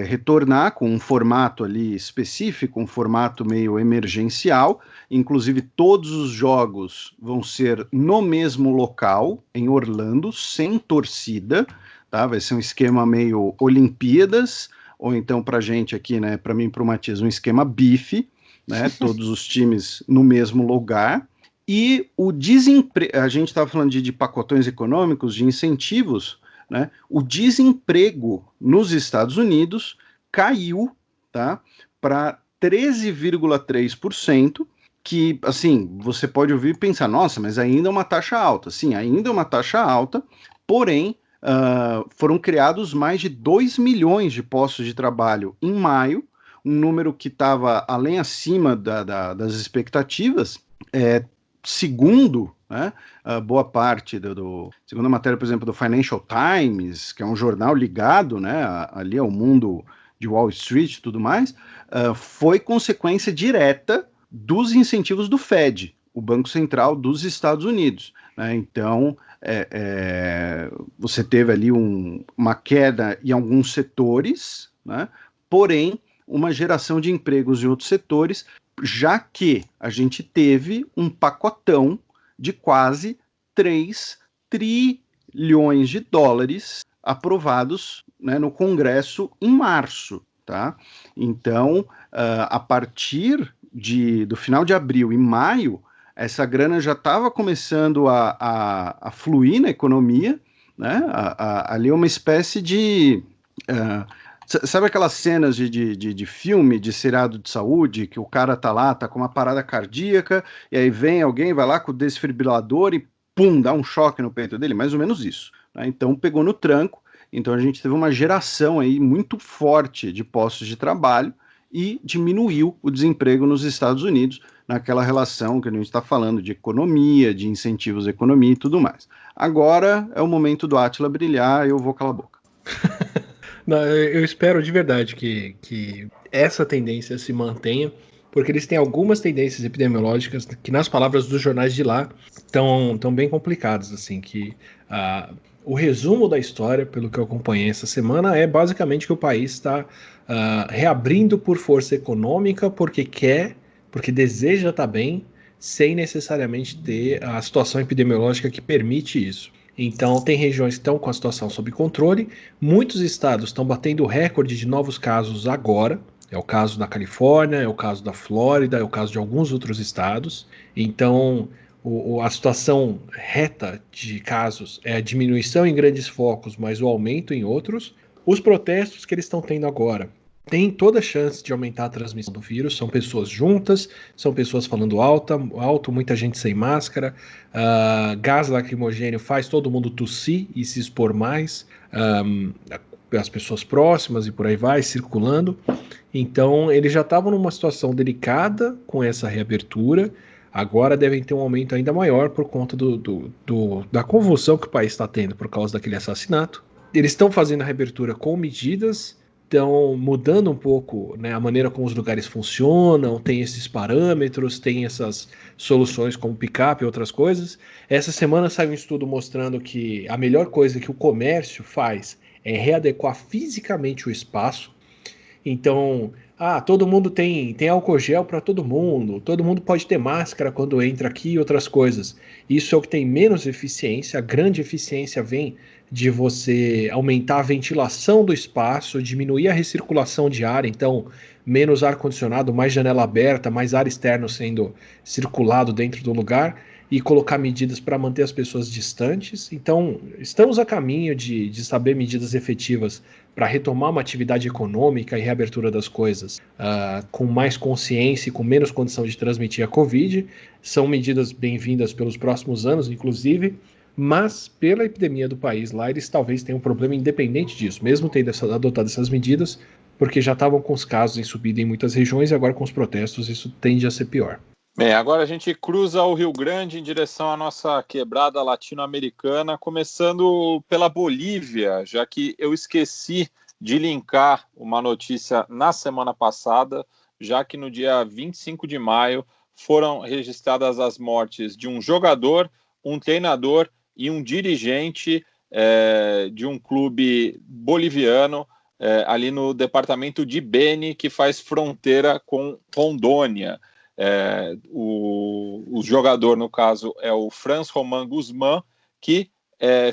retornar com um formato ali específico, um formato meio emergencial, inclusive todos os jogos vão ser no mesmo local, em Orlando, sem torcida, tá? Vai ser um esquema meio Olimpíadas, ou então pra gente aqui, né, pra mim e pro Matias, um esquema bife, né, todos os times no mesmo lugar. E o desemprego, a gente estava falando de pacotões econômicos, de incentivos, né, o desemprego nos Estados Unidos caiu, tá, para 13,3%, que, assim, você pode ouvir e pensar, nossa, mas ainda é uma taxa alta. Sim, ainda é uma taxa alta, porém, foram criados mais de 2 milhões de postos de trabalho em maio, um número que estava além acima das expectativas, segundo, né, boa parte segundo a matéria, por exemplo, do Financial Times, que é um jornal ligado, né, ali ao mundo de Wall Street e tudo mais, foi consequência direta dos incentivos do Fed, o Banco Central dos Estados Unidos, né? Então, você teve ali uma queda em alguns setores, né? Porém, uma geração de empregos em outros setores, já que a gente teve um pacotão de quase 3 trilhões de dólares aprovados, né, no Congresso em março, tá? Então, a partir do final de abril e maio, essa grana já estava começando a fluir na economia, né? Ali é uma espécie de... sabe aquelas cenas de filme, de seriado de saúde, que o cara tá lá, tá com uma parada cardíaca, e aí vem alguém, vai lá com o desfibrilador e pum, dá um choque no peito dele? Mais ou menos isso, né? Então pegou no tranco, então a gente teve uma geração aí muito forte de postos de trabalho e diminuiu o desemprego nos Estados Unidos, naquela relação que a gente está falando de economia, de incentivos à economia e tudo mais. Agora é o momento do Átila brilhar, eu vou calar a boca. Não, eu espero de verdade que essa tendência se mantenha, porque eles têm algumas tendências epidemiológicas que, nas palavras dos jornais de lá, estão bem complicadas, assim, que o resumo da história, pelo que eu acompanhei essa semana, é basicamente que o país está reabrindo por força econômica, porque deseja estar bem, sem necessariamente ter a situação epidemiológica que permite isso. Então, tem regiões que estão com a situação sob controle, muitos estados estão batendo recorde de novos casos agora, é o caso da Califórnia, é o caso da Flórida, é o caso de alguns outros estados. Então, a situação reta de casos é a diminuição em grandes focos, mas o aumento em outros. Os protestos que eles estão tendo agora têm toda a chance de aumentar a transmissão do vírus. São pessoas juntas, são pessoas falando alto, muita gente sem máscara. Gás lacrimogêneo faz todo mundo tossir e se expor mais. As pessoas próximas e por aí vai, circulando. Então, eles já estavam numa situação delicada com essa reabertura. Agora devem ter um aumento ainda maior por conta da convulsão que o país está tendo por causa daquele assassinato. Eles estão fazendo a reabertura com medidas, estão mudando um pouco, né, a maneira como os lugares funcionam, tem esses parâmetros, tem essas soluções como picape e outras coisas. Essa semana saiu um estudo mostrando que a melhor coisa que o comércio faz é readequar fisicamente o espaço. Então, todo mundo tem álcool gel para todo mundo pode ter máscara quando entra aqui e outras coisas. Isso é o que tem menos eficiência. A grande eficiência vem de você aumentar a ventilação do espaço, diminuir a recirculação de ar, então menos ar-condicionado, mais janela aberta, mais ar externo sendo circulado dentro do lugar, e colocar medidas para manter as pessoas distantes. Então, estamos a caminho de saber medidas efetivas para retomar uma atividade econômica e reabertura das coisas com mais consciência e com menos condição de transmitir a Covid. São medidas bem-vindas pelos próximos anos, inclusive, mas pela epidemia do país lá, eles talvez tenham um problema independente disso, mesmo tendo adotado essas medidas, porque já estavam com os casos em subida em muitas regiões e agora com os protestos isso tende a ser pior. Bem, agora a gente cruza o Rio Grande em direção à nossa quebrada latino-americana, começando pela Bolívia, já que eu esqueci de linkar uma notícia na semana passada, já que no dia 25 de maio foram registradas as mortes de um jogador, um treinador e um dirigente de um clube boliviano ali no departamento de Beni, que faz fronteira com Rondônia. O jogador, no caso, é o Franz Román Guzmán, que é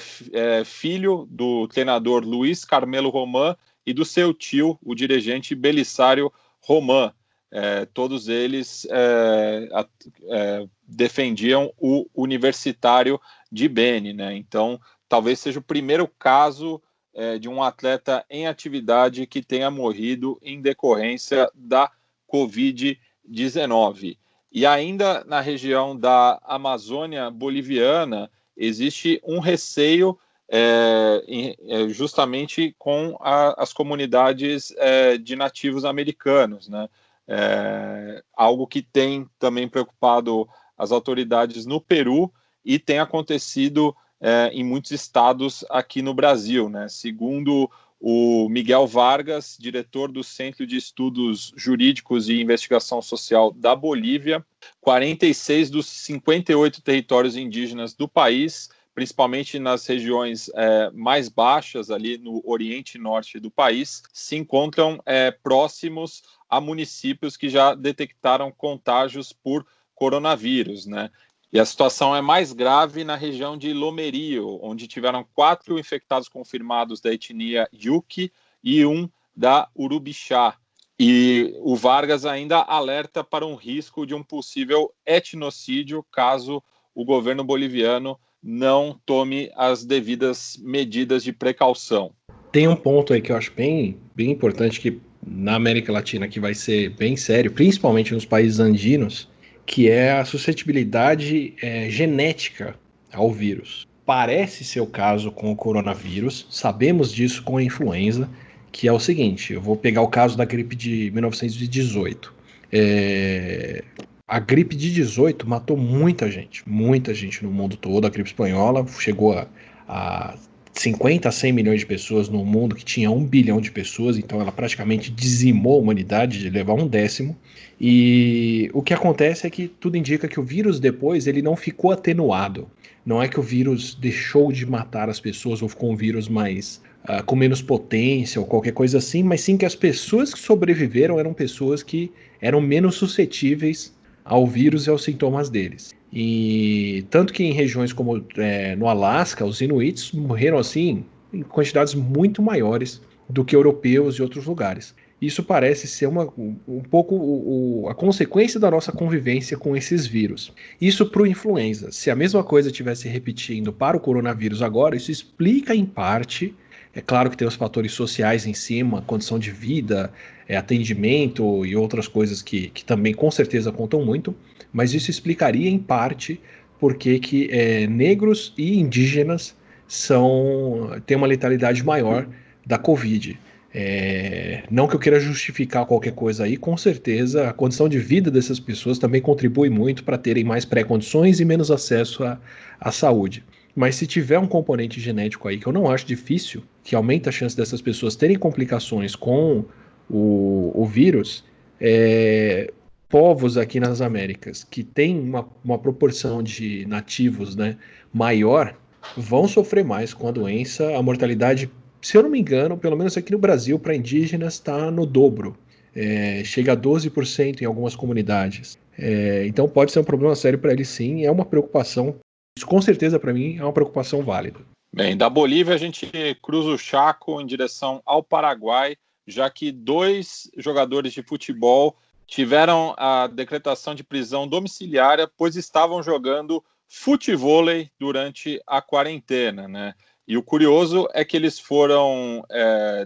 filho do treinador Luiz Carmelo Román e do seu tio, o dirigente Belisário Román. Todos eles defendiam o Universitário de Beni, né? Então talvez seja o primeiro caso de um atleta em atividade que tenha morrido em decorrência da Covid-19. E ainda na região da Amazônia boliviana, existe um receio justamente com as comunidades de nativos americanos, né? Algo que tem também preocupado as autoridades no Peru e tem acontecido em muitos estados aqui no Brasil, né? Segundo o Miguel Vargas, diretor do Centro de Estudos Jurídicos e Investigação Social da Bolívia, 46 dos 58 territórios indígenas do país, principalmente nas regiões mais baixas, ali no oriente e norte do país, se encontram próximos a municípios que já detectaram contágios por coronavírus, né? E a situação é mais grave na região de Lomerio, onde tiveram 4 infectados confirmados da etnia Yuki e 1 da Urubixá. E o Vargas ainda alerta para um risco de um possível etnocídio caso o governo boliviano não tome as devidas medidas de precaução. Tem um ponto aí que eu acho bem importante, que na América Latina que vai ser bem sério, principalmente nos países andinos, que é a suscetibilidade genética ao vírus. Parece ser o caso com o coronavírus, sabemos disso com a influenza, que é o seguinte, eu vou pegar o caso da gripe de 1918. A gripe de 18 matou muita gente no mundo todo. A gripe espanhola chegou a 50 a 100 milhões de pessoas no mundo que tinha 1 bilhão de pessoas, então ela praticamente dizimou a humanidade de levar 1/10. E o que acontece é que tudo indica que o vírus depois ele não ficou atenuado. Não é que o vírus deixou de matar as pessoas ou ficou um vírus mais com menos potência ou qualquer coisa assim, mas sim que as pessoas que sobreviveram eram pessoas que eram menos suscetíveis ao vírus e aos sintomas deles. E tanto que em regiões como no Alasca, os Inuits morreram assim em quantidades muito maiores do que europeus e outros lugares. Isso parece ser um pouco a consequência da nossa convivência com esses vírus. Isso para o influenza. Se a mesma coisa estivesse repetindo para o coronavírus agora, isso explica em parte. É claro que tem os fatores sociais em cima, condição de vida, atendimento e outras coisas que também com certeza contam muito, mas isso explicaria em parte por que negros e indígenas têm uma letalidade maior da Covid. Não que eu queira justificar qualquer coisa aí, com certeza a condição de vida dessas pessoas também contribui muito para terem mais pré-condições e menos acesso à saúde. Mas se tiver um componente genético aí, que eu não acho difícil, que aumenta a chance dessas pessoas terem complicações com o vírus, povos aqui nas Américas que têm uma proporção de nativos, né, maior, vão sofrer mais com a doença. A mortalidade, se eu não me engano, pelo menos aqui no Brasil, para indígenas está no dobro. Chega a 12% em algumas comunidades. Então pode ser um problema sério para eles, sim. É uma preocupação. Isso com certeza para mim é uma preocupação válida. Bem, da Bolívia a gente cruza o Chaco em direção ao Paraguai, já que 2 jogadores de futebol tiveram a decretação de prisão domiciliária, pois estavam jogando futevôlei durante a quarentena, né? E o curioso é que eles foram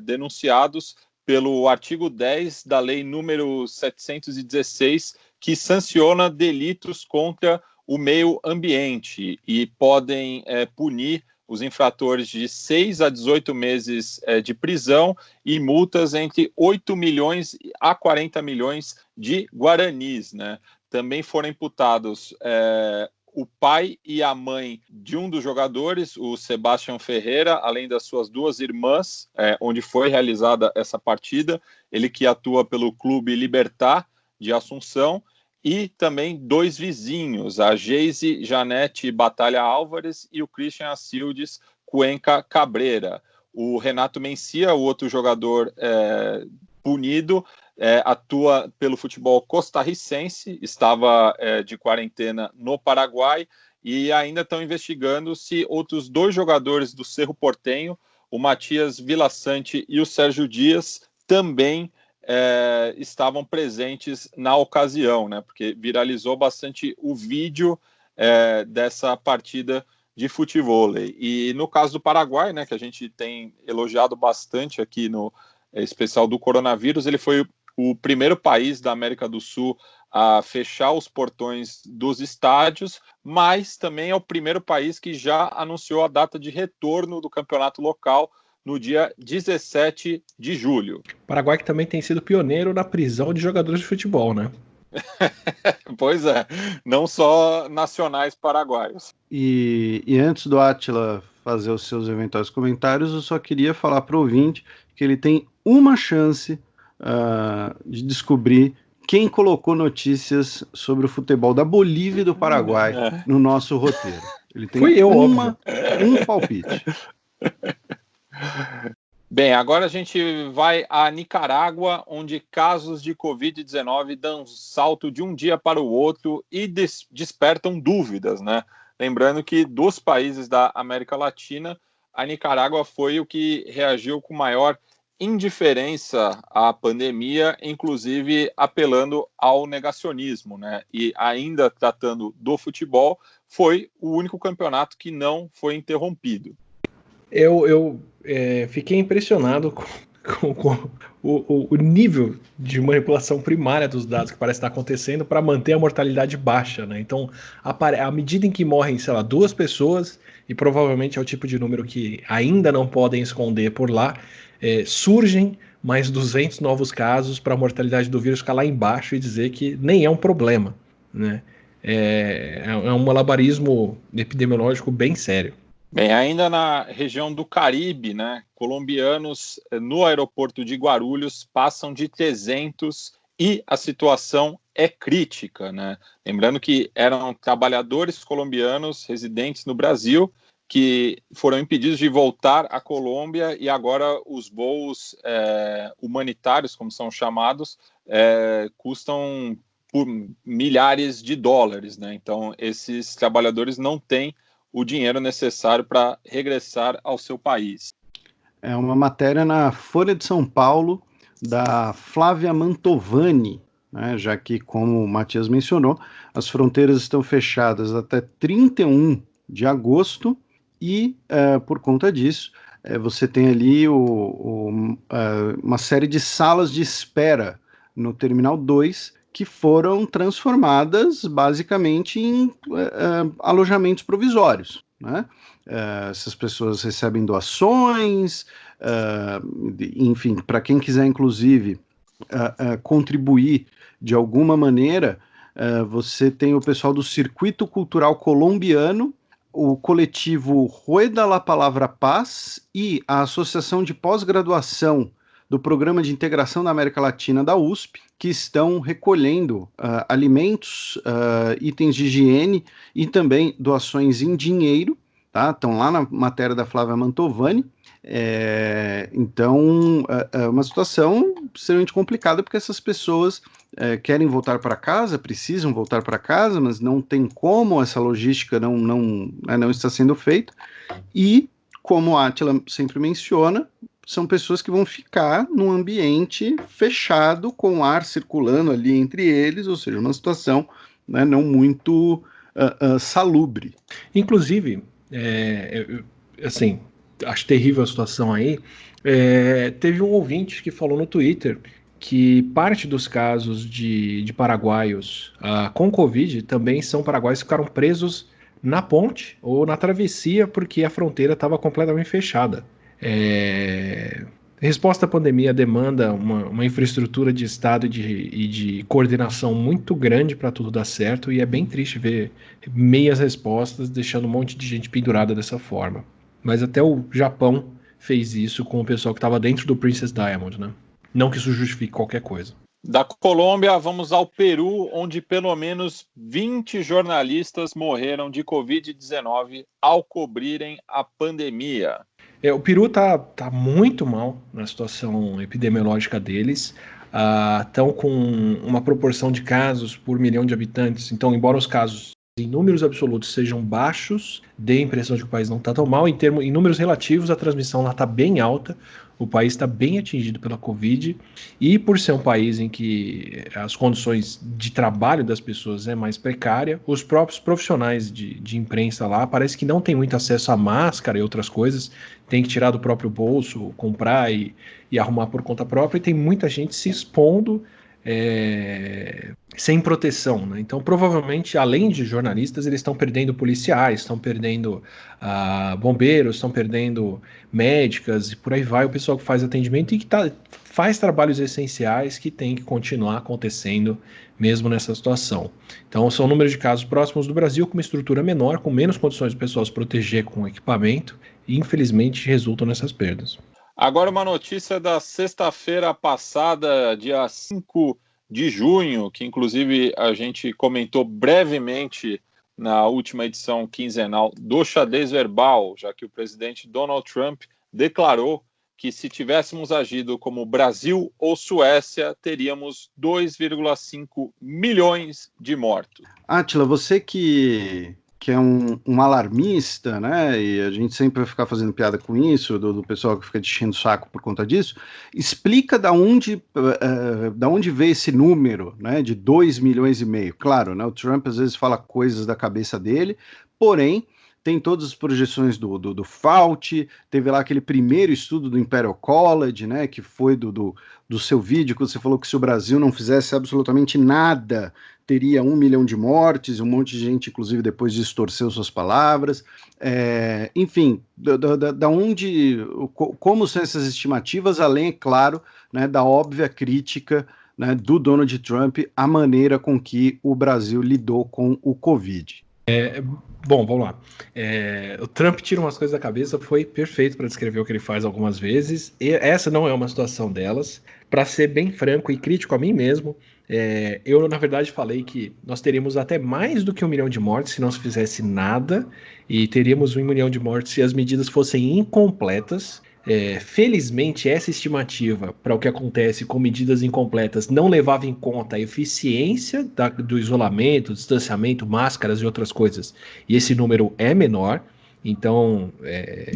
denunciados pelo artigo 10 da lei número 716, que sanciona delitos contra o meio ambiente e podem punir os infratores de 6 a 18 meses de prisão e multas entre 8 milhões a 40 milhões de guaranis, né? Também foram imputados o pai e a mãe de um dos jogadores, o Sebastião Ferreira, além das suas 2 irmãs, onde foi realizada essa partida, ele que atua pelo Clube Libertad de Assunção, e também 2 vizinhos, a Geise Janete Batalha Álvares e o Christian Acildes Cuenca Cabreira. O Renato Mencia, o outro jogador punido, atua pelo futebol costarricense, estava de quarentena no Paraguai, e ainda estão investigando se outros 2 jogadores do Cerro Porteño, o Matias Vilaçante e o Sérgio Dias, também estavam presentes na ocasião, né? Porque viralizou bastante o vídeo dessa partida de futevôlei. E no caso do Paraguai, né, que a gente tem elogiado bastante aqui no especial do coronavírus, ele foi o primeiro país da América do Sul a fechar os portões dos estádios, mas também é o primeiro país que já anunciou a data de retorno do campeonato local no dia 17 de julho. Paraguai que também tem sido pioneiro na prisão de jogadores de futebol, né? Pois é, não só nacionais paraguaios. E antes do Átila fazer os seus eventuais comentários, eu só queria falar para o ouvinte que ele tem uma chance de descobrir quem colocou notícias sobre o futebol da Bolívia e do Paraguai no nosso roteiro. Ele tem um palpite. Bem, agora a gente vai a Nicarágua, onde casos de Covid-19 dão um salto de um dia para o outro e despertam dúvidas, né? Lembrando que dos países da América Latina, a Nicarágua foi o que reagiu com maior indiferença à pandemia, inclusive apelando ao negacionismo, né? E ainda tratando do futebol, foi o único campeonato que não foi interrompido. Eu fiquei impressionado com o nível de manipulação primária dos dados que parece estar acontecendo para manter a mortalidade baixa, né? Então, à medida em que morrem, sei lá, 2 pessoas, e provavelmente é o tipo de número que ainda não podem esconder por lá, surgem mais 200 novos casos para a mortalidade do vírus ficar lá embaixo e dizer que nem é um problema, né? É um malabarismo epidemiológico bem sério. Bem, ainda na região do Caribe, né, colombianos no aeroporto de Guarulhos passam de 300 e a situação é crítica, né? Lembrando que eram trabalhadores colombianos residentes no Brasil que foram impedidos de voltar à Colômbia e agora os voos humanitários, como são chamados, custam por milhares de dólares, né? Então, esses trabalhadores não têm o dinheiro necessário para regressar ao seu país. É uma matéria na Folha de São Paulo, da Flávia Mantovani, né, já que, como o Matias mencionou, as fronteiras estão fechadas até 31 de agosto e, por conta disso, você tem ali uma série de salas de espera no Terminal 2 que foram transformadas basicamente em alojamentos provisórios, né? Essas pessoas recebem doações, enfim, para quem quiser, inclusive, contribuir de alguma maneira, você tem o pessoal do Circuito Cultural Colombiano, o coletivo Rueda la Palavra Paz e a Associação de Pós-Graduação do Programa de Integração da América Latina da USP, que estão recolhendo alimentos, itens de higiene e também doações em dinheiro, tá? Estão lá na matéria da Flávia Mantovani. Então, é uma situação extremamente complicada, porque essas pessoas querem voltar para casa, precisam voltar para casa, mas não tem como, essa logística não está sendo feita. E, como a Átila sempre menciona, são pessoas que vão ficar num ambiente fechado, com ar circulando ali entre eles, ou seja, uma situação, né, não muito salubre. Inclusive, assim, acho terrível a situação aí. Teve um ouvinte que falou no Twitter que parte dos casos de paraguaios com Covid também são paraguaios que ficaram presos na ponte ou na travessia porque a fronteira estava completamente fechada. Resposta à pandemia demanda uma infraestrutura de Estado e de coordenação muito grande para tudo dar certo, e é bem triste ver meias respostas deixando um monte de gente pendurada dessa forma. Mas até o Japão fez isso com o pessoal que estava dentro do Princess Diamond, né? Não que isso justifique qualquer coisa. Da Colômbia, vamos ao Peru, onde pelo menos 20 jornalistas morreram de Covid-19 ao cobrirem a pandemia. O Peru tá muito mal na situação epidemiológica deles. Estão com uma proporção de casos por 1 milhão de habitantes. Então, embora os casos em números absolutos sejam baixos, dê a impressão de que o país não está tão mal. Em números relativos, a transmissão lá está bem alta, o país está bem atingido pela Covid, e por ser um país em que as condições de trabalho das pessoas é mais precária, os próprios profissionais de imprensa lá parece que não tem muito acesso a máscara e outras coisas, tem que tirar do próprio bolso, comprar e arrumar por conta própria, e tem muita gente se expondo sem proteção, né? Então, provavelmente, além de jornalistas, eles estão perdendo policiais, estão perdendo bombeiros, estão perdendo médicas e por aí vai, o pessoal que faz atendimento e que faz trabalhos essenciais que tem que continuar acontecendo mesmo nessa situação. Então, são números de casos próximos do Brasil, com uma estrutura menor, com menos condições do pessoal se proteger com equipamento, e infelizmente resultam nessas perdas. Agora uma notícia da sexta-feira passada, dia 5 de junho, que inclusive a gente comentou brevemente na última edição quinzenal do Xadrez Verbal, já que o presidente Donald Trump declarou que se tivéssemos agido como Brasil ou Suécia, teríamos 2,5 milhões de mortos. Átila, você que é um alarmista, né, e a gente sempre vai ficar fazendo piada com isso, do pessoal que fica enchendo o saco por conta disso, explica da onde veio esse número, né, de 2,5 milhões. Claro, né, o Trump às vezes fala coisas da cabeça dele, porém, tem todas as projeções do Fauci, teve lá aquele primeiro estudo do Imperial College, né, que foi do seu vídeo, que você falou que se o Brasil não fizesse absolutamente nada, teria 1 milhão de mortes, um monte de gente, inclusive, depois distorceu suas palavras. Enfim, da onde, como são essas estimativas, além, é claro, né, da óbvia crítica, né, do Donald Trump à maneira com que o Brasil lidou com o Covid. Bom, vamos lá. O Trump tira umas coisas da cabeça, foi perfeito para descrever o que ele faz algumas vezes, e essa não é uma situação delas. Para ser bem franco e crítico a mim mesmo, eu, na verdade, falei que nós teríamos até mais do que 1 milhão de mortes se não se fizesse nada, e teríamos 1 milhão de mortes se as medidas fossem incompletas. Felizmente, essa estimativa para o que acontece com medidas incompletas não levava em conta a eficiência do isolamento, distanciamento, máscaras e outras coisas, e esse número é menor. Então,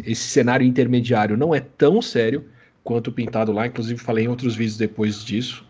esse cenário intermediário não é tão sério quanto pintado lá, inclusive falei em outros vídeos depois disso,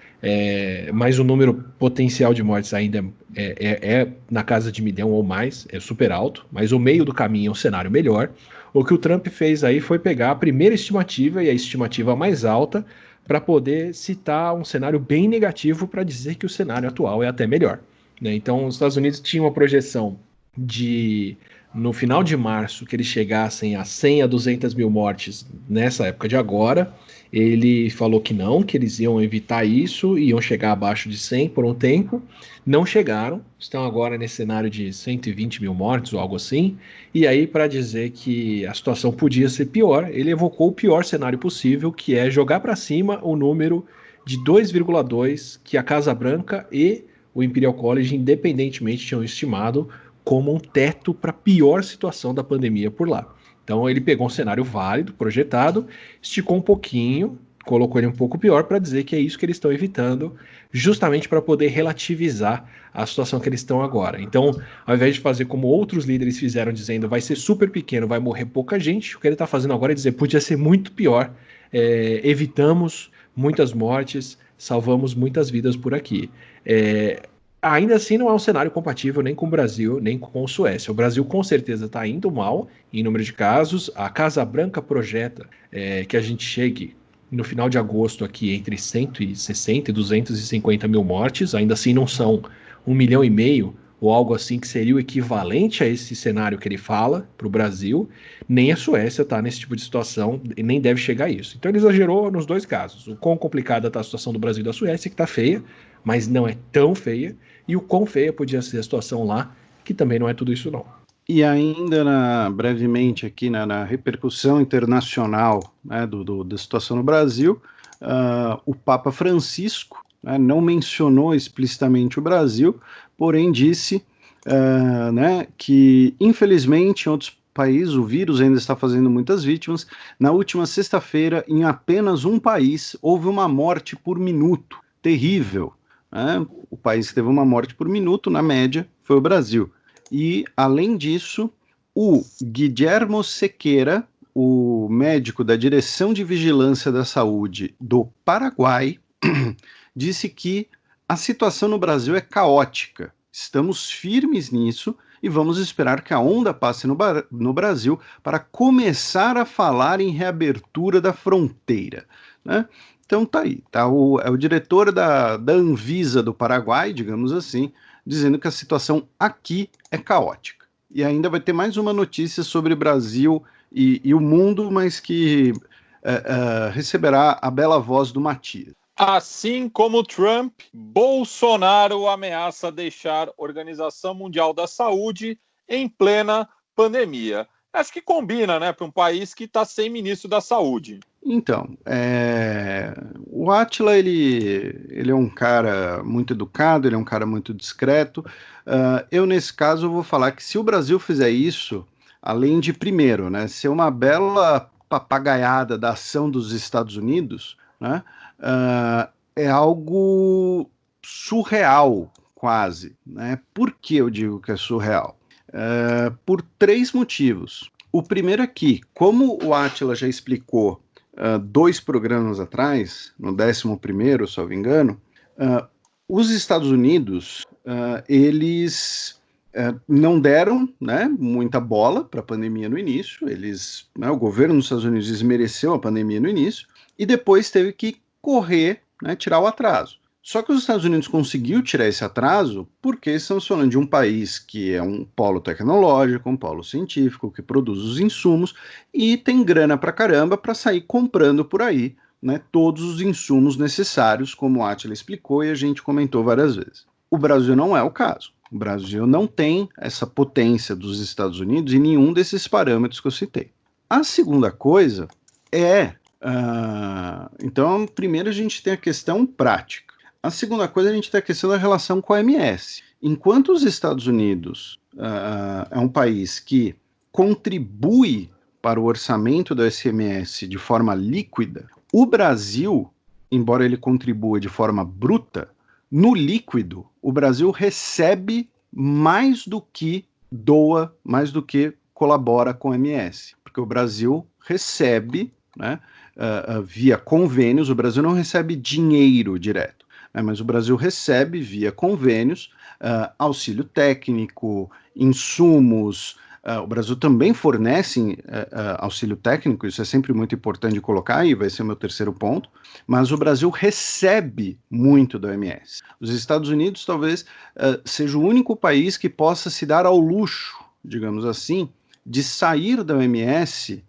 mas o número potencial de mortes ainda é na casa de 1 milhão ou mais, é super alto, mas o meio do caminho é um cenário melhor. O que o Trump fez aí foi pegar a primeira estimativa e a estimativa mais alta para poder citar um cenário bem negativo para dizer que o cenário atual é até melhor, né? Então, os Estados Unidos tinham uma projeção de, no final de março, que eles chegassem a 100 a 200 mil mortes nessa época de agora. Ele falou que não, que eles iam evitar isso, iam chegar abaixo de 100 por um tempo. Não chegaram, estão agora nesse cenário de 120 mil mortes ou algo assim. E aí, para dizer que a situação podia ser pior, ele evocou o pior cenário possível, que é jogar para cima o número de 2,2 que a Casa Branca e o Imperial College, independentemente, tinham estimado como um teto para a pior situação da pandemia por lá. Então ele pegou um cenário válido, projetado, esticou um pouquinho, colocou ele um pouco pior para dizer que é isso que eles estão evitando, justamente para poder relativizar a situação que eles estão agora. Então, ao invés de fazer como outros líderes fizeram, dizendo vai ser super pequeno, vai morrer pouca gente, o que ele está fazendo agora é dizer podia ser muito pior, evitamos muitas mortes, salvamos muitas vidas por aqui. Ainda assim, não é um cenário compatível nem com o Brasil, nem com a Suécia. O Brasil, com certeza, está indo mal em número de casos. A Casa Branca projeta que a gente chegue, no final de agosto, aqui entre 160 e 250 mil mortes. Ainda assim, não são 1,5 milhão ou algo assim que seria o equivalente a esse cenário que ele fala para o Brasil. Nem a Suécia está nesse tipo de situação e nem deve chegar a isso. Então, ele exagerou nos dois casos. O quão complicada está a situação do Brasil e da Suécia, que está feia, mas não é tão feia, e o quão feia podia ser a situação lá, que também não é tudo isso não. E ainda brevemente aqui na repercussão internacional, né, da situação no Brasil, o Papa Francisco, né, não mencionou explicitamente o Brasil, porém disse né, que infelizmente em outros países o vírus ainda está fazendo muitas vítimas. Na última sexta-feira, em apenas um país, houve uma morte por minuto, terrível. O país que teve uma morte por minuto, na média, foi o Brasil. E, além disso, o Guillermo Sequeira, o médico da Direção de Vigilância da Saúde do Paraguai, disse que a situação no Brasil é caótica. Estamos firmes nisso e vamos esperar que a onda passe no Brasil para começar a falar em reabertura da fronteira, né? Então tá aí, é o diretor da Anvisa do Paraguai, digamos assim, dizendo que a situação aqui é caótica. E ainda vai ter mais uma notícia sobre Brasil e o mundo, mas que receberá a bela voz do Matias. Assim como Trump, Bolsonaro ameaça deixar a Organização Mundial da Saúde em plena pandemia. Acho que combina, né, para um país que está sem ministro da Saúde. Então, o Átila, ele é um cara muito educado, ele é um cara muito discreto. Eu, nesse caso, vou falar que se o Brasil fizer isso, além de, primeiro, né, ser uma bela papagaiada da ação dos Estados Unidos, né, é algo surreal, quase, né? Por que eu digo que é surreal? Por 3 motivos. O primeiro é que, como o Átila já explicou 2 programas atrás, no 11º, se eu não me engano, os Estados Unidos, eles não deram, né, muita bola para a pandemia no início, o governo dos Estados Unidos desmereceu a pandemia no início, e depois teve que correr, né, tirar o atraso. Só que os Estados Unidos conseguiu tirar esse atraso porque estamos falando de um país que é um polo tecnológico, um polo científico, que produz os insumos e tem grana pra caramba para sair comprando por aí, né, todos os insumos necessários, como o Átila explicou e a gente comentou várias vezes. O Brasil não é o caso. O Brasil não tem essa potência dos Estados Unidos em nenhum desses parâmetros que eu citei. A segunda coisa é... então, primeiro a gente tem a questão prática. A segunda coisa, a gente tem a questão da relação com a OMS. Enquanto os Estados Unidos é um país que contribui para o orçamento da OMS de forma líquida, o Brasil, embora ele contribua de forma bruta, no líquido, o Brasil recebe mais do que doa, mais do que colabora com a OMS. Porque o Brasil recebe, né, via convênios, o Brasil não recebe dinheiro direto, mas o Brasil recebe via convênios, auxílio técnico, insumos. O Brasil também fornece auxílio técnico, isso é sempre muito importante colocar, e vai ser o meu terceiro ponto, mas o Brasil recebe muito da OMS. Os Estados Unidos talvez seja o único país que possa se dar ao luxo, digamos assim, de sair da OMS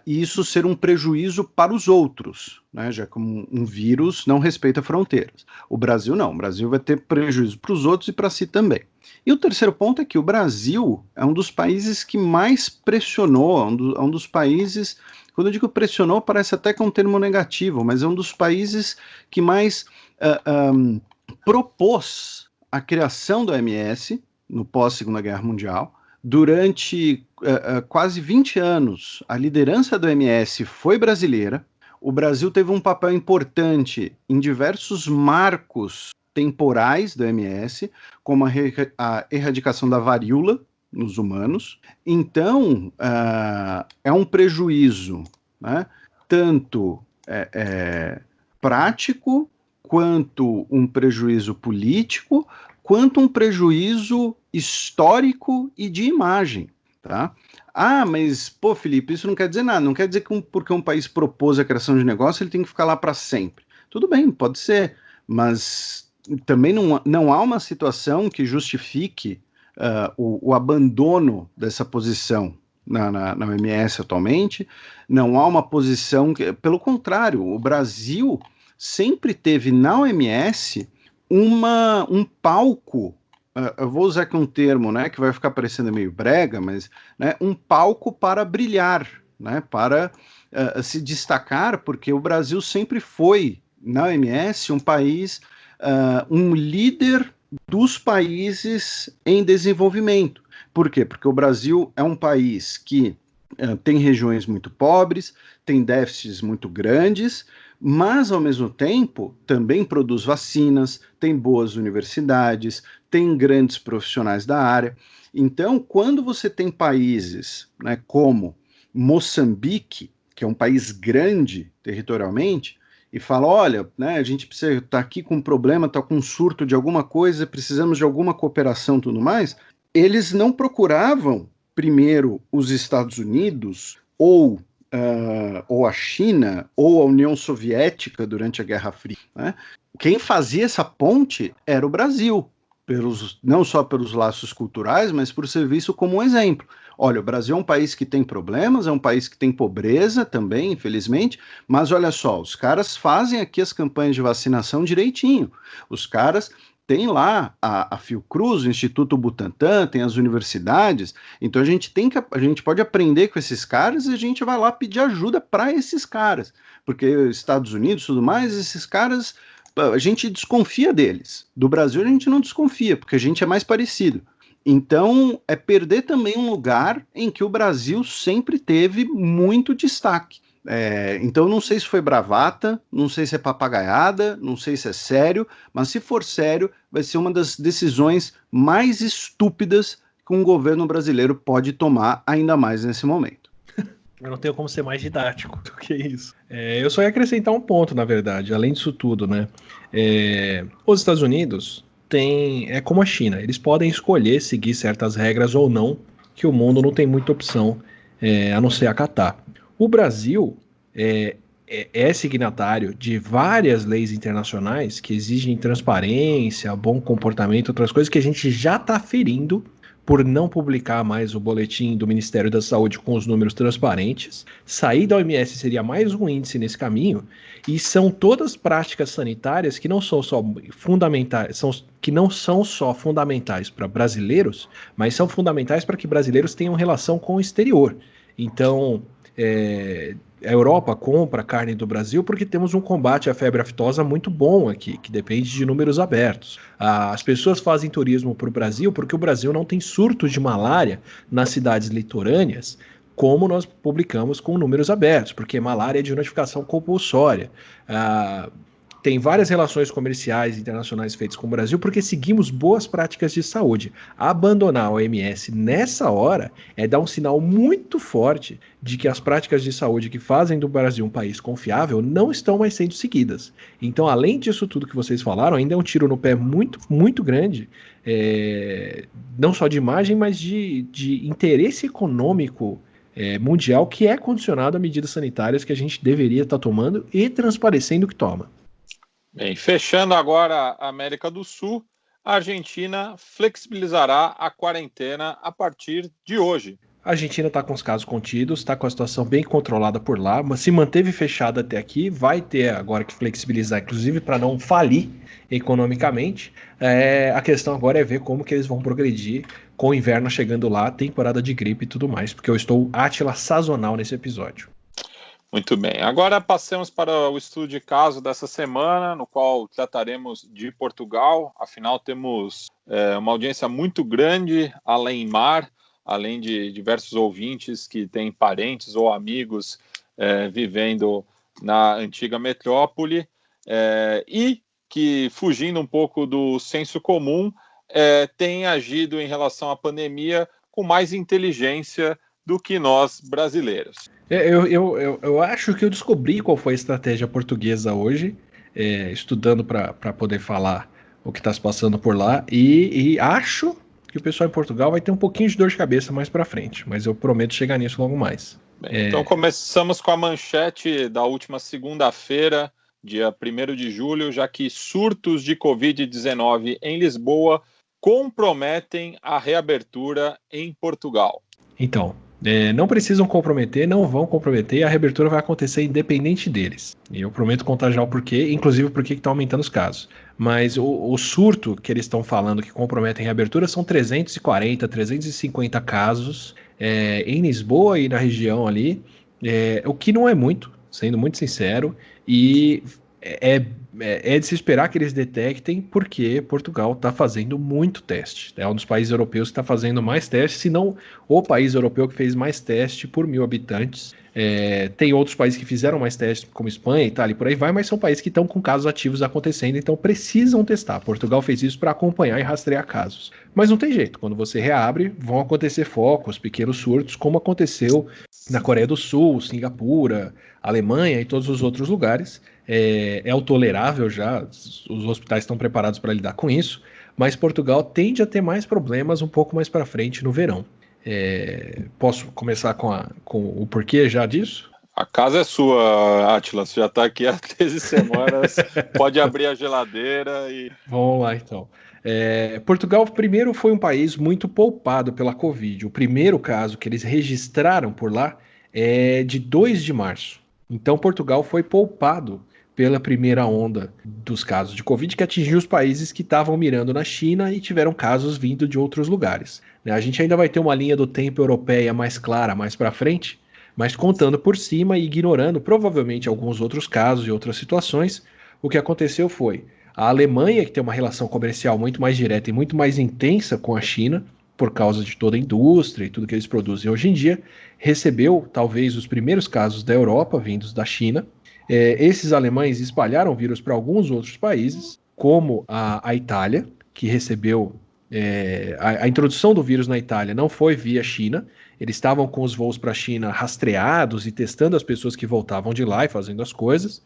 e isso ser um prejuízo para os outros, né, já que um vírus não respeita fronteiras. O Brasil não, o Brasil vai ter prejuízo para os outros e para si também. E o terceiro ponto é que o Brasil é um dos países que mais pressionou, é um dos países, quando eu digo pressionou, parece até que é um termo negativo, mas é um dos países que mais propôs a criação da OMS no pós-Segunda Guerra Mundial. Durante quase 20 anos, a liderança da OMS foi brasileira. O Brasil teve um papel importante em diversos marcos temporais da OMS, como a erradicação da varíola nos humanos. Então, é um prejuízo, né, tanto prático, quanto um prejuízo político, quanto um prejuízo histórico e de imagem, tá? Mas, pô, Felipe, isso não quer dizer nada, não quer dizer que porque um país propôs a criação de negócio, ele tem que ficar lá para sempre. Tudo bem, pode ser, mas também não há uma situação que justifique o abandono dessa posição na OMS atualmente, não há uma posição que, pelo contrário, o Brasil sempre teve na OMS um palco, eu vou usar aqui um termo, né, que vai ficar parecendo meio brega, mas, né, um palco para brilhar, né, para se destacar, porque o Brasil sempre foi, na OMS, um país, um líder dos países em desenvolvimento. Por quê? Porque o Brasil é um país que tem regiões muito pobres, tem déficits muito grandes, mas, ao mesmo tempo, também produz vacinas, tem boas universidades, tem grandes profissionais da área. Então, quando você tem países, né, como Moçambique, que é um país grande territorialmente, e fala, olha, né, a gente precisa estar aqui com um problema, está com um surto de alguma coisa, precisamos de alguma cooperação e tudo mais, eles não procuravam primeiro os Estados Unidos ou a China ou a União Soviética durante a Guerra Fria, né? Quem fazia essa ponte era o Brasil, não só pelos laços culturais, mas por ser visto como um exemplo. Olha, o Brasil é um país que tem problemas, é um país que tem pobreza também, infelizmente, mas olha só, os caras fazem aqui as campanhas de vacinação direitinho. Os caras têm lá a Fiocruz, o Instituto Butantan, tem as universidades, então a gente pode aprender com esses caras e a gente vai lá pedir ajuda para esses caras, porque Estados Unidos e tudo mais, esses caras, a gente desconfia deles. Do Brasil a gente não desconfia, porque a gente é mais parecido. Então, é perder também um lugar em que o Brasil sempre teve muito destaque. Então, não sei se foi bravata, não sei se é papagaiada, não sei se é sério, mas se for sério, vai ser uma das decisões mais estúpidas que um governo brasileiro pode tomar, ainda mais nesse momento. Eu não tenho como ser mais didático do que isso. Eu só ia acrescentar um ponto, na verdade, além disso tudo, né? Os Estados Unidos é como a China, eles podem escolher seguir certas regras ou não, que o mundo não tem muita opção a não ser acatar. O Brasil é signatário de várias leis internacionais que exigem transparência, bom comportamento, outras coisas que a gente já está ferindo por não publicar mais o boletim do Ministério da Saúde com os números transparentes. Sair da OMS seria mais um índice nesse caminho, e são todas práticas sanitárias que não são só fundamentais, que não são só fundamentais para brasileiros, mas são fundamentais para que brasileiros tenham relação com o exterior. Então, a Europa compra carne do Brasil porque temos um combate à febre aftosa muito bom aqui, que depende de números abertos. As pessoas fazem turismo para o Brasil porque o Brasil não tem surto de malária nas cidades litorâneas, como nós publicamos com números abertos, porque malária é de notificação compulsória. Tem várias relações comerciais internacionais feitas com o Brasil porque seguimos boas práticas de saúde. Abandonar a OMS nessa hora é dar um sinal muito forte de que as práticas de saúde que fazem do Brasil um país confiável não estão mais sendo seguidas. Então, além disso tudo que vocês falaram, ainda é um tiro no pé muito, muito grande, não só de imagem, mas de interesse econômico mundial, que é condicionado a medidas sanitárias que a gente deveria estar tomando e transparecendo o que toma. Bem, fechando agora a América do Sul, a Argentina flexibilizará a quarentena a partir de hoje. A Argentina está com os casos contidos, está com a situação bem controlada por lá, mas se manteve fechada até aqui, vai ter agora que flexibilizar, inclusive para não falir economicamente. A questão agora é ver como que eles vão progredir com o inverno chegando lá, temporada de gripe e tudo mais, porque eu estou Átila sazonal nesse episódio. Muito bem, agora passemos para o estudo de caso dessa semana, no qual trataremos de Portugal. Afinal, temos uma audiência muito grande, além de diversos ouvintes que têm parentes ou amigos vivendo na antiga metrópole, e que, fugindo um pouco do senso comum, têm agido em relação à pandemia com mais inteligência do que nós brasileiros. Eu acho que eu descobri qual foi a estratégia portuguesa hoje, estudando para poder falar o que está se passando por lá, e acho que o pessoal em Portugal vai ter um pouquinho de dor de cabeça mais para frente, mas eu prometo chegar nisso logo mais. Bem, então começamos com a manchete da última segunda-feira, dia 1º de julho, já que surtos de Covid-19 em Lisboa comprometem a reabertura em Portugal. Então, não precisam comprometer, não vão comprometer, a reabertura vai acontecer independente deles. E eu prometo contar já o porquê, inclusive o porquê que está aumentando os casos. Mas o surto que eles estão falando que comprometem a reabertura são 340, 350 casos em Lisboa e na região ali, o que não é muito, sendo muito sincero, e é de se esperar que eles detectem, porque Portugal está fazendo muito teste. É um dos países europeus que está fazendo mais testes, se não o país europeu que fez mais teste por 1.000 habitantes. Tem outros países que fizeram mais testes, como Espanha, Itália e por aí vai, mas são países que estão com casos ativos acontecendo, então precisam testar. Portugal fez isso para acompanhar e rastrear casos. Mas não tem jeito, quando você reabre, vão acontecer focos, pequenos surtos, como aconteceu na Coreia do Sul, Singapura, Alemanha e todos os outros lugares. É o tolerável já, os hospitais estão preparados para lidar com isso, mas Portugal tende a ter mais problemas um pouco mais para frente no verão. Posso começar com o porquê já disso? A casa é sua, Átila, você já está aqui há 13 semanas, pode abrir a geladeira e... Vamos lá, então. Portugal, primeiro, foi um país muito poupado pela Covid. O primeiro caso que eles registraram por lá é de 2 de março. Então, Portugal foi poupado pela primeira onda dos casos de Covid, que atingiu os países que estavam mirando na China e tiveram casos vindo de outros lugares. A gente ainda vai ter uma linha do tempo europeia mais clara mais para frente, mas contando por cima e ignorando provavelmente alguns outros casos e outras situações, o que aconteceu foi a Alemanha, que tem uma relação comercial muito mais direta e muito mais intensa com a China, por causa de toda a indústria e tudo que eles produzem hoje em dia, recebeu talvez os primeiros casos da Europa vindos da China. Esses alemães espalharam o vírus para alguns outros países, como a Itália, que recebeu... A introdução do vírus na Itália não foi via China, eles estavam com os voos para a China rastreados e testando as pessoas que voltavam de lá e fazendo as coisas,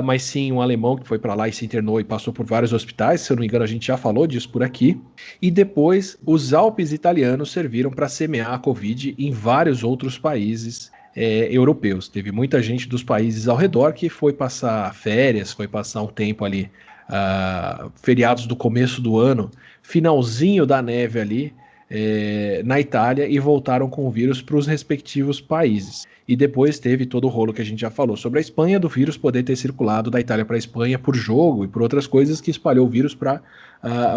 mas sim um alemão que foi para lá e se internou e passou por vários hospitais, se eu não me engano a gente já falou disso por aqui, e depois os Alpes italianos serviram para semear a Covid em vários outros países europeus. Teve muita gente dos países ao redor que foi passar férias, foi passar um tempo ali, feriados do começo do ano, finalzinho da neve ali, na Itália, e voltaram com o vírus para os respectivos países. E depois teve todo o rolo que a gente já falou sobre a Espanha, do vírus poder ter circulado da Itália para a Espanha por jogo e por outras coisas, que espalhou o vírus para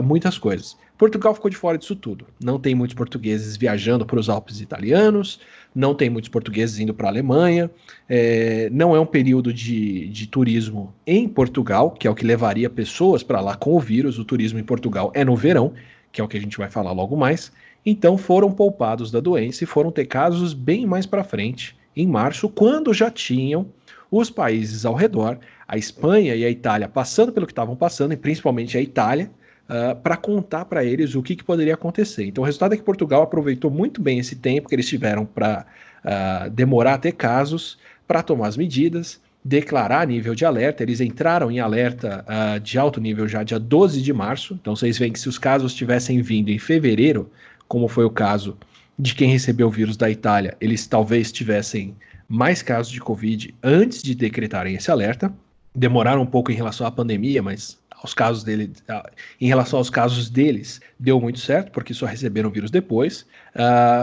muitas coisas. Portugal ficou de fora disso tudo. Não tem muitos portugueses viajando para os Alpes italianos, não tem muitos portugueses indo para a Alemanha, não é um período de turismo em Portugal, que é o que levaria pessoas para lá com o vírus. O turismo em Portugal é no verão, que é o que a gente vai falar logo mais. Então foram poupados da doença e foram ter casos bem mais para frente, em março, quando já tinham os países ao redor, a Espanha e a Itália passando pelo que estavam passando, e principalmente a Itália, para contar para eles o que poderia acontecer. Então o resultado é que Portugal aproveitou muito bem esse tempo que eles tiveram para demorar a ter casos, para tomar as medidas, declarar nível de alerta. Eles entraram em alerta de alto nível já dia 12 de março, então vocês veem que se os casos tivessem vindo em fevereiro, como foi o caso de quem recebeu o vírus da Itália, eles talvez tivessem mais casos de Covid antes de decretarem esse alerta. Demoraram um pouco em relação à pandemia, mas em relação aos casos deles, deu muito certo, porque só receberam o vírus depois.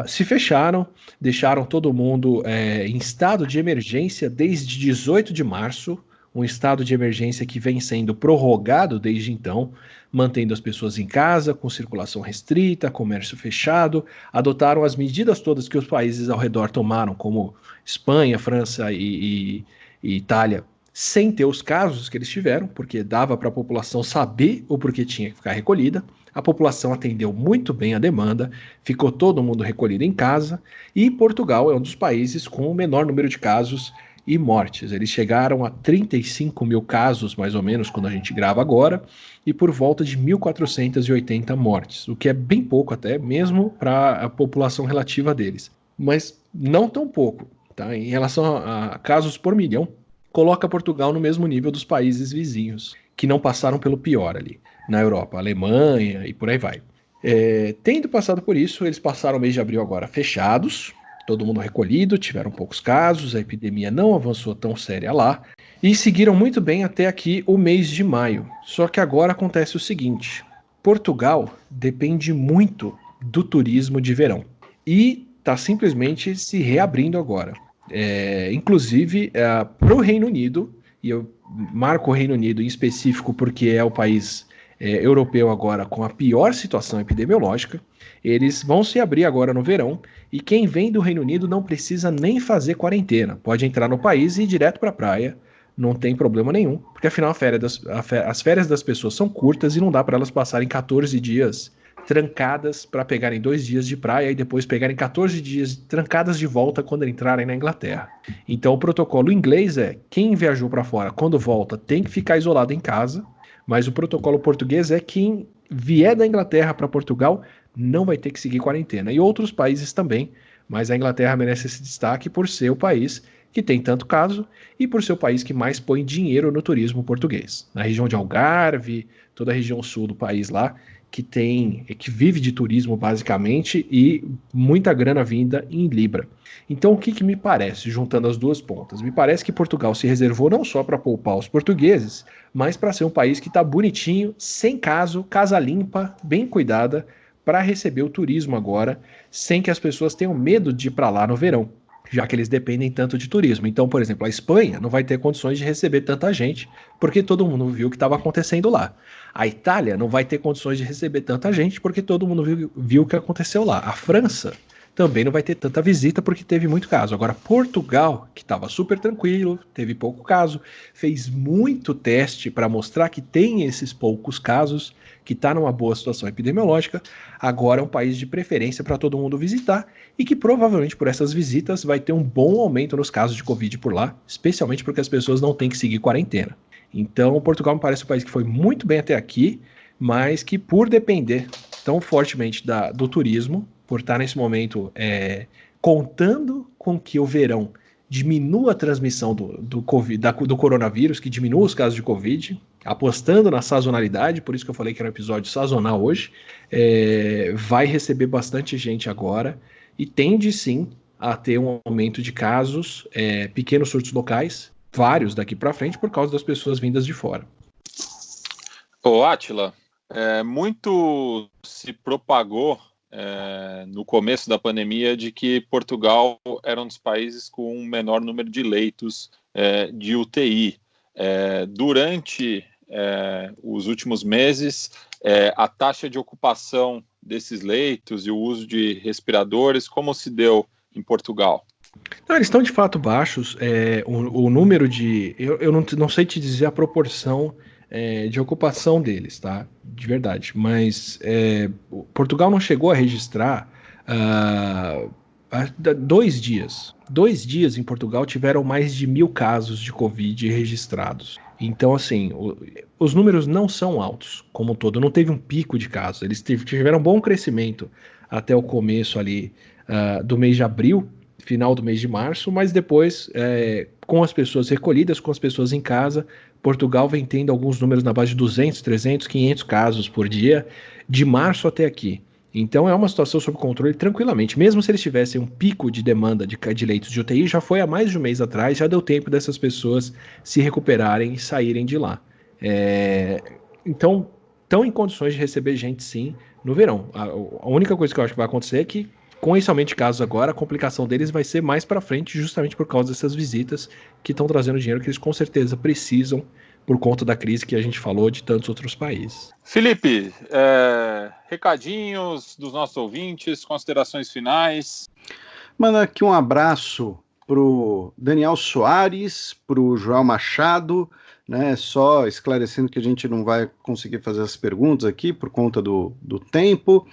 Se fecharam, deixaram todo mundo em estado de emergência desde 18 de março, um estado de emergência que vem sendo prorrogado desde então, mantendo as pessoas em casa, com circulação restrita, comércio fechado. Adotaram as medidas todas que os países ao redor tomaram, como Espanha, França e Itália, sem ter os casos que eles tiveram, porque dava para a população saber o porquê tinha que ficar recolhida. A população atendeu muito bem a demanda, ficou todo mundo recolhido em casa, e Portugal é um dos países com o menor número de casos e mortes. Eles chegaram a 35 mil casos, mais ou menos, quando a gente grava agora, e por volta de 1.480 mortes, o que é bem pouco até, mesmo para a população relativa deles. Mas não tão pouco, tá? Em relação a casos por milhão, coloca Portugal no mesmo nível dos países vizinhos, que não passaram pelo pior ali, na Europa, Alemanha e por aí vai. Tendo passado por isso, eles passaram o mês de abril agora fechados, todo mundo recolhido, tiveram poucos casos, a epidemia não avançou tão séria lá, e seguiram muito bem até aqui o mês de maio. Só que agora acontece o seguinte: Portugal depende muito do turismo de verão, e está simplesmente se reabrindo agora. Inclusive para o Reino Unido, e eu marco o Reino Unido em específico porque é o país europeu agora com a pior situação epidemiológica. Eles vão se abrir agora no verão, e quem vem do Reino Unido não precisa nem fazer quarentena, pode entrar no país e ir direto para a praia, não tem problema nenhum, porque afinal as férias das pessoas são curtas e não dá para elas passarem 14 dias trancadas para pegarem 2 dias de praia e depois pegarem 14 dias trancadas de volta quando entrarem na Inglaterra. Então o protocolo inglês é, quem viajou para fora, quando volta, tem que ficar isolado em casa, mas o protocolo português é quem vier da Inglaterra para Portugal não vai ter que seguir quarentena. E outros países também, mas a Inglaterra merece esse destaque por ser o país que tem tanto caso e por ser o país que mais põe dinheiro no turismo português. Na região de Algarve, toda a região sul do país lá, que vive de turismo basicamente e muita grana vinda em Libra. Então o que me parece, juntando as duas pontas? Me parece que Portugal se reservou não só para poupar os portugueses, mas para ser um país que está bonitinho, sem caso, casa limpa, bem cuidada, para receber o turismo agora, sem que as pessoas tenham medo de ir para lá no verão, já que eles dependem tanto de turismo. Então, por exemplo, a Espanha não vai ter condições de receber tanta gente, porque todo mundo viu o que estava acontecendo lá. A Itália não vai ter condições de receber tanta gente, porque todo mundo viu o que aconteceu lá. A França também não vai ter tanta visita, porque teve muito caso. Agora, Portugal, que estava super tranquilo, teve pouco caso, fez muito teste para mostrar que tem esses poucos casos, que está numa boa situação epidemiológica, agora é um país de preferência para todo mundo visitar e que provavelmente por essas visitas vai ter um bom aumento nos casos de Covid por lá, especialmente porque as pessoas não têm que seguir quarentena. Então, Portugal me parece um país que foi muito bem até aqui, mas que por depender tão fortemente do turismo, por estar nesse momento contando com que o verão diminua a transmissão do coronavírus, que diminua os casos de Covid, apostando na sazonalidade, por isso que eu falei que era um episódio sazonal hoje, vai receber bastante gente agora e tende sim a ter um aumento de casos, pequenos surtos locais, vários daqui para frente, por causa das pessoas vindas de fora. Ô, Átila, muito se propagou no começo da pandemia de que Portugal era um dos países com o menor número de leitos de UTI. Durante os últimos meses, a taxa de ocupação desses leitos e o uso de respiradores, como se deu em Portugal? Não, eles estão de fato baixos. O número de... Eu não sei te dizer a proporção de ocupação deles, tá? De verdade. Mas Portugal não chegou a registrar 2 dias. 2 dias em Portugal tiveram mais de 1.000 casos de Covid registrados. Então, assim, os números não são altos, como um todo. Não teve um pico de casos. Eles tiveram um bom crescimento até o começo ali do mês de abril, final do mês de março, mas depois, com as pessoas recolhidas, com as pessoas em casa, Portugal vem tendo alguns números na base de 200, 300, 500 casos por dia, de março até aqui. Então é uma situação sob controle tranquilamente. Mesmo se eles tivessem um pico de demanda de leitos de UTI, já foi há mais de um mês atrás, já deu tempo dessas pessoas se recuperarem e saírem de lá. Então, estão em condições de receber gente sim no verão. A única coisa que eu acho que vai acontecer é que, com esse aumento de casos agora, a complicação deles vai ser mais para frente, justamente por causa dessas visitas que estão trazendo dinheiro que eles com certeza precisam por conta da crise que a gente falou de tantos outros países. Felipe, recadinhos dos nossos ouvintes, considerações finais. Manda aqui um abraço pro Daniel Soares, pro Joel Machado, né? Só esclarecendo que a gente não vai conseguir fazer as perguntas aqui por conta do tempo.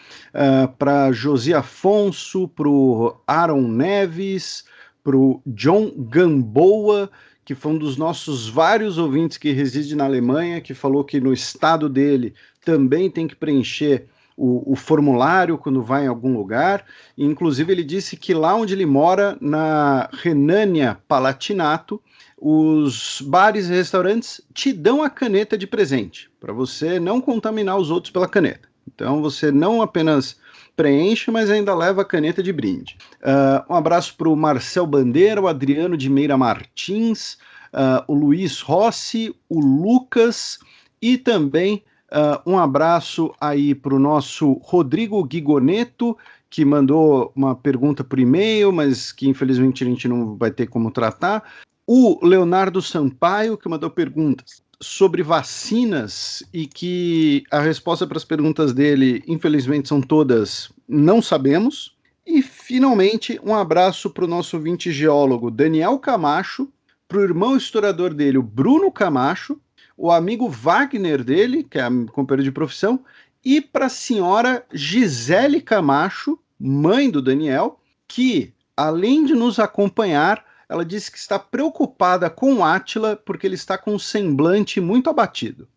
Para Josi Afonso, pro Aaron Neves, pro John Gamboa, que foi um dos nossos vários ouvintes que reside na Alemanha, que falou que no estado dele também tem que preencher o formulário quando vai em algum lugar. E, inclusive, ele disse que lá onde ele mora, na Renânia Palatinato, os bares e restaurantes te dão a caneta de presente, para você não contaminar os outros pela caneta. Então, você não apenas preenche, mas ainda leva a caneta de brinde. Um abraço para o Marcel Bandeira, o Adriano de Meira Martins, o Luiz Rossi, o Lucas e também um abraço aí para o nosso Rodrigo Guigoneto, que mandou uma pergunta por e-mail, mas que infelizmente a gente não vai ter como tratar. O Leonardo Sampaio, que mandou perguntas sobre vacinas e que a resposta para as perguntas dele, infelizmente, são todas não sabemos. E, finalmente, um abraço para o nosso ouvinte geólogo Daniel Camacho, para o irmão historiador dele, o Bruno Camacho, o amigo Wagner dele, que é companheiro de profissão, e para a senhora Gisele Camacho, mãe do Daniel, que, além de nos acompanhar, ela disse que está preocupada com o Átila porque ele está com um semblante muito abatido.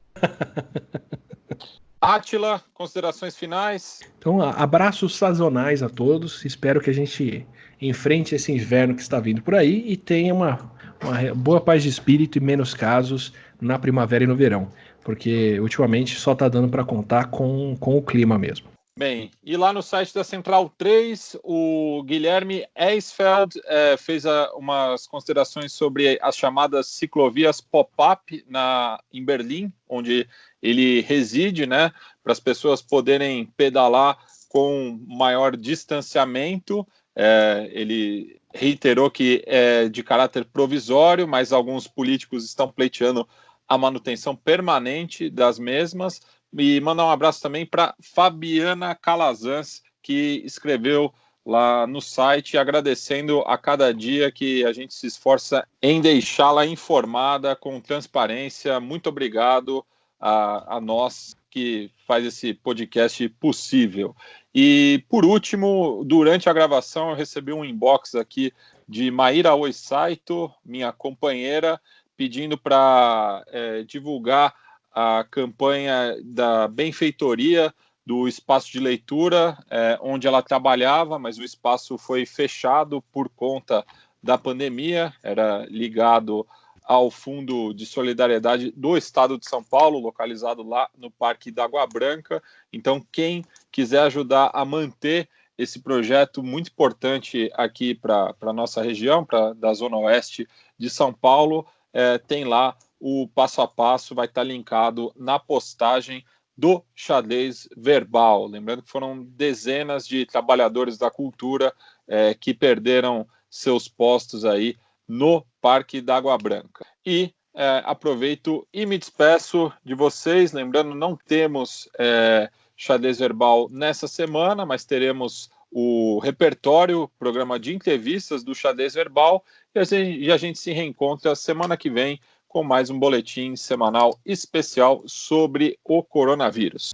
Átila, considerações finais? Então, abraços sazonais a todos. Espero que a gente enfrente esse inverno que está vindo por aí e tenha uma boa paz de espírito e menos casos na primavera e no verão, porque ultimamente só está dando para contar com o clima mesmo. Bem, e lá no site da Central 3, o Guilherme Eisfeld fez umas considerações sobre as chamadas ciclovias pop-up em Berlim, onde ele reside, né, para as pessoas poderem pedalar com maior distanciamento. Ele reiterou que é de caráter provisório, mas alguns políticos estão pleiteando a manutenção permanente das mesmas. E mandar um abraço também para Fabiana Calazans, que escreveu lá no site, agradecendo a cada dia que a gente se esforça em deixá-la informada com transparência. Muito obrigado a nós que faz esse podcast possível. E, por último, durante a gravação, eu recebi um inbox aqui de Maíra Oisaito, minha companheira, pedindo para divulgar a campanha da benfeitoria do espaço de leitura, onde ela trabalhava, mas o espaço foi fechado por conta da pandemia, era ligado ao Fundo de Solidariedade do Estado de São Paulo, localizado lá no Parque da Água Branca. Então, quem quiser ajudar a manter esse projeto muito importante aqui para a nossa região, da Zona Oeste de São Paulo, tem lá o passo a passo, vai estar linkado na postagem do Xadrez Verbal. Lembrando que foram dezenas de trabalhadores da cultura que perderam seus postos aí no Parque da Água Branca. E aproveito e me despeço de vocês, lembrando, não temos Xadrez Verbal nessa semana, mas teremos o repertório, programa de entrevistas do Xadrez Verbal, e a gente se reencontra semana que vem com mais um boletim semanal especial sobre o coronavírus.